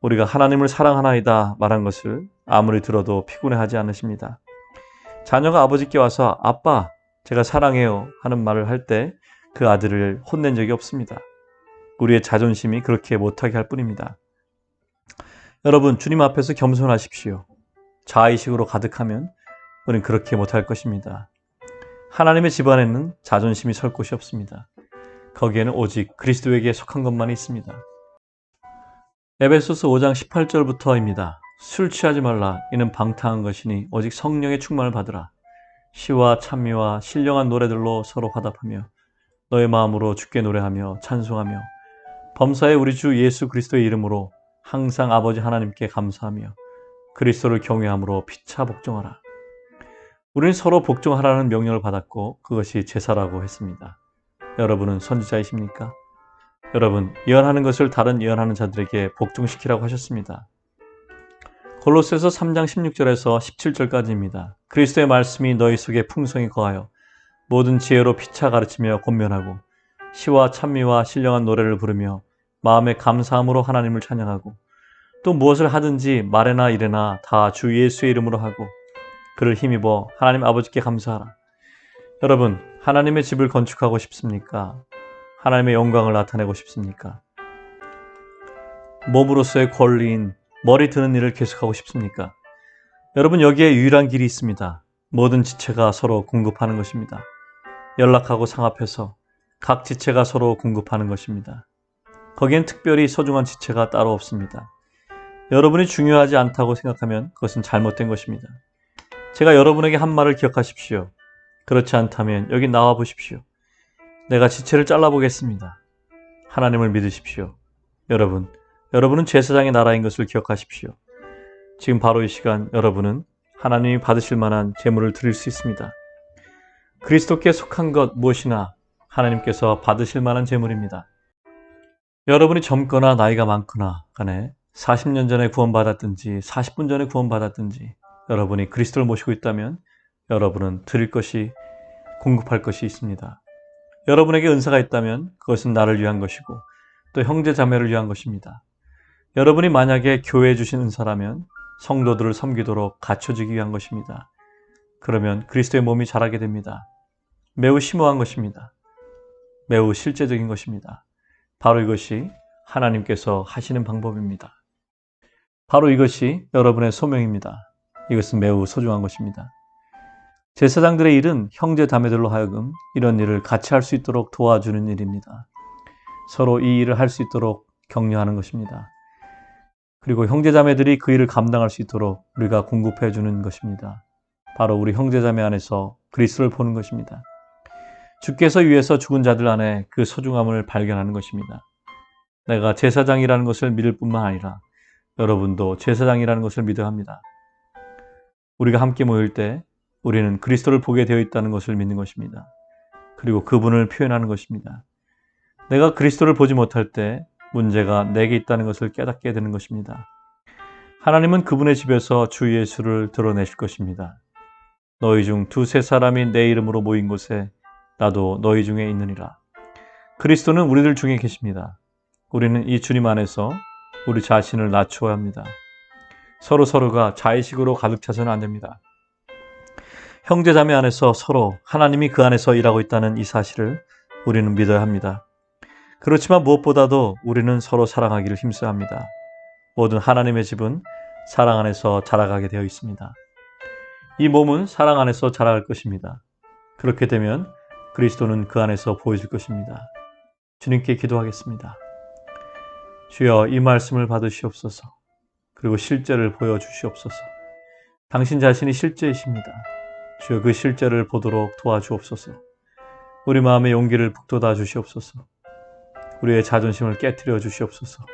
우리가 하나님을 사랑하나이다 말한 것을 아무리 들어도 피곤해하지 않으십니다. 자녀가 아버지께 와서 아빠, 제가 사랑해요 하는 말을 할 때 그 아들을 혼낸 적이 없습니다. 우리의 자존심이 그렇게 못하게 할 뿐입니다. 여러분, 주님 앞에서 겸손하십시오. 자의식으로 가득하면 우리는 그렇게 못할 것입니다. 하나님의 집안에는 자존심이 설 곳이 없습니다. 거기에는 오직 그리스도에게 속한 것만이 있습니다. 에베소서 5장 18절부터입니다. 술 취하지 말라. 이는 방탕한 것이니 오직 성령의 충만을 받으라. 시와 찬미와 신령한 노래들로 서로 화답하며 너의 마음으로 주께 노래하며 찬송하며 범사에 우리 주 예수 그리스도의 이름으로 항상 아버지 하나님께 감사하며 그리스도를 경외함으로 피차 복종하라. 우리는 서로 복종하라는 명령을 받았고 그것이 제사라고 했습니다. 여러분은 선지자이십니까? 여러분, 예언하는 것을 다른 예언하는 자들에게 복종시키라고 하셨습니다. 골로새서 3장 16절에서 17절까지입니다. 그리스도의 말씀이 너희 속에 풍성히 거하여 모든 지혜로 피차 가르치며 권면하고 시와 찬미와 신령한 노래를 부르며 마음에 감사함으로 하나님을 찬양하고 또 무엇을 하든지 말에나 일에나 다 주 예수의 이름으로 하고 그를 힘입어 하나님 아버지께 감사하라. 여러분, 하나님의 집을 건축하고 싶습니까? 하나님의 영광을 나타내고 싶습니까? 몸으로서의 권리인 머리 드는 일을 계속하고 싶습니까? 여러분, 여기에 유일한 길이 있습니다. 모든 지체가 서로 공급하는 것입니다. 연락하고 상합해서 각 지체가 서로 공급하는 것입니다. 거기엔 특별히 소중한 지체가 따로 없습니다. 여러분이 중요하지 않다고 생각하면 그것은 잘못된 것입니다. 제가 여러분에게 한 말을 기억하십시오. 그렇지 않다면 여기 나와 보십시오. 내가 지체를 잘라보겠습니다. 하나님을 믿으십시오. 여러분은 제사장의 나라인 것을 기억하십시오. 지금 바로 이 시간 여러분은 하나님이 받으실 만한 제물을 드릴 수 있습니다. 그리스도께 속한 것 무엇이나 하나님께서 받으실 만한 제물입니다. 여러분이 젊거나 나이가 많거나 간에 40년 전에 구원받았든지 40분 전에 구원받았든지 여러분이 그리스도를 모시고 있다면 여러분은 드릴 것이, 공급할 것이 있습니다. 여러분에게 은사가 있다면 그것은 나를 위한 것이고 또 형제 자매를 위한 것입니다. 여러분이 만약에 교회에 주신 은사라면 성도들을 섬기도록 갖춰주기 위한 것입니다. 그러면 그리스도의 몸이 자라게 됩니다. 매우 심오한 것입니다. 매우 실제적인 것입니다. 바로 이것이 하나님께서 하시는 방법입니다. 바로 이것이 여러분의 소명입니다. 이것은 매우 소중한 것입니다. 제사장들의 일은 형제 자매들로 하여금 이런 일을 같이 할 수 있도록 도와주는 일입니다. 서로 이 일을 할 수 있도록 격려하는 것입니다. 그리고 형제 자매들이 그 일을 감당할 수 있도록 우리가 공급해 주는 것입니다. 바로 우리 형제 자매 안에서 그리스도를 보는 것입니다. 주께서 위해서 죽은 자들 안에 그 소중함을 발견하는 것입니다. 내가 제사장이라는 것을 믿을 뿐만 아니라 여러분도 제사장이라는 것을 믿어야 합니다. 우리가 함께 모일 때 우리는 그리스도를 보게 되어 있다는 것을 믿는 것입니다. 그리고 그분을 표현하는 것입니다. 내가 그리스도를 보지 못할 때 문제가 내게 있다는 것을 깨닫게 되는 것입니다. 하나님은 그분의 집에서 주 예수를 드러내실 것입니다. 너희 중 두세 사람이 내 이름으로 모인 곳에 나도 너희 중에 있느니라. 그리스도는 우리들 중에 계십니다. 우리는 이 주님 안에서 우리 자신을 낮추어야 합니다. 서로가 자의식으로 가득 차서는 안 됩니다. 형제 자매 안에서 서로 하나님이 그 안에서 일하고 있다는 이 사실을 우리는 믿어야 합니다. 그렇지만 무엇보다도 우리는 서로 사랑하기를 힘써야 합니다. 모든 하나님의 집은 사랑 안에서 자라가게 되어 있습니다. 이 몸은 사랑 안에서 자라갈 것입니다. 그렇게 되면 그리스도는 그 안에서 보여질 것입니다. 주님께 기도하겠습니다. 주여, 이 말씀을 받으시옵소서. 그리고 실제를 보여주시옵소서. 당신 자신이 실제이십니다. 주여, 그 실제를 보도록 도와주옵소서. 우리 마음의 용기를 북돋아 주시옵소서. 우리의 자존심을 깨트려 주시옵소서.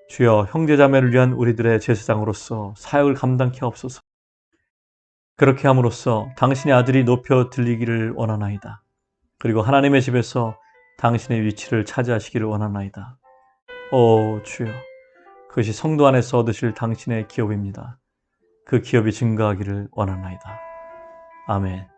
주여, 형제자매를 위한 우리들의 제사장으로서 사역을 감당케 하옵소서. 그렇게 함으로써 당신의 아들이 높여 들리기를 원하나이다. 그리고 하나님의 집에서 당신의 위치를 차지하시기를 원하나이다. 오 주여, 그것이 성도 안에서 얻으실 당신의 기업입니다. 그 기업이 증가하기를 원하나이다. 아멘.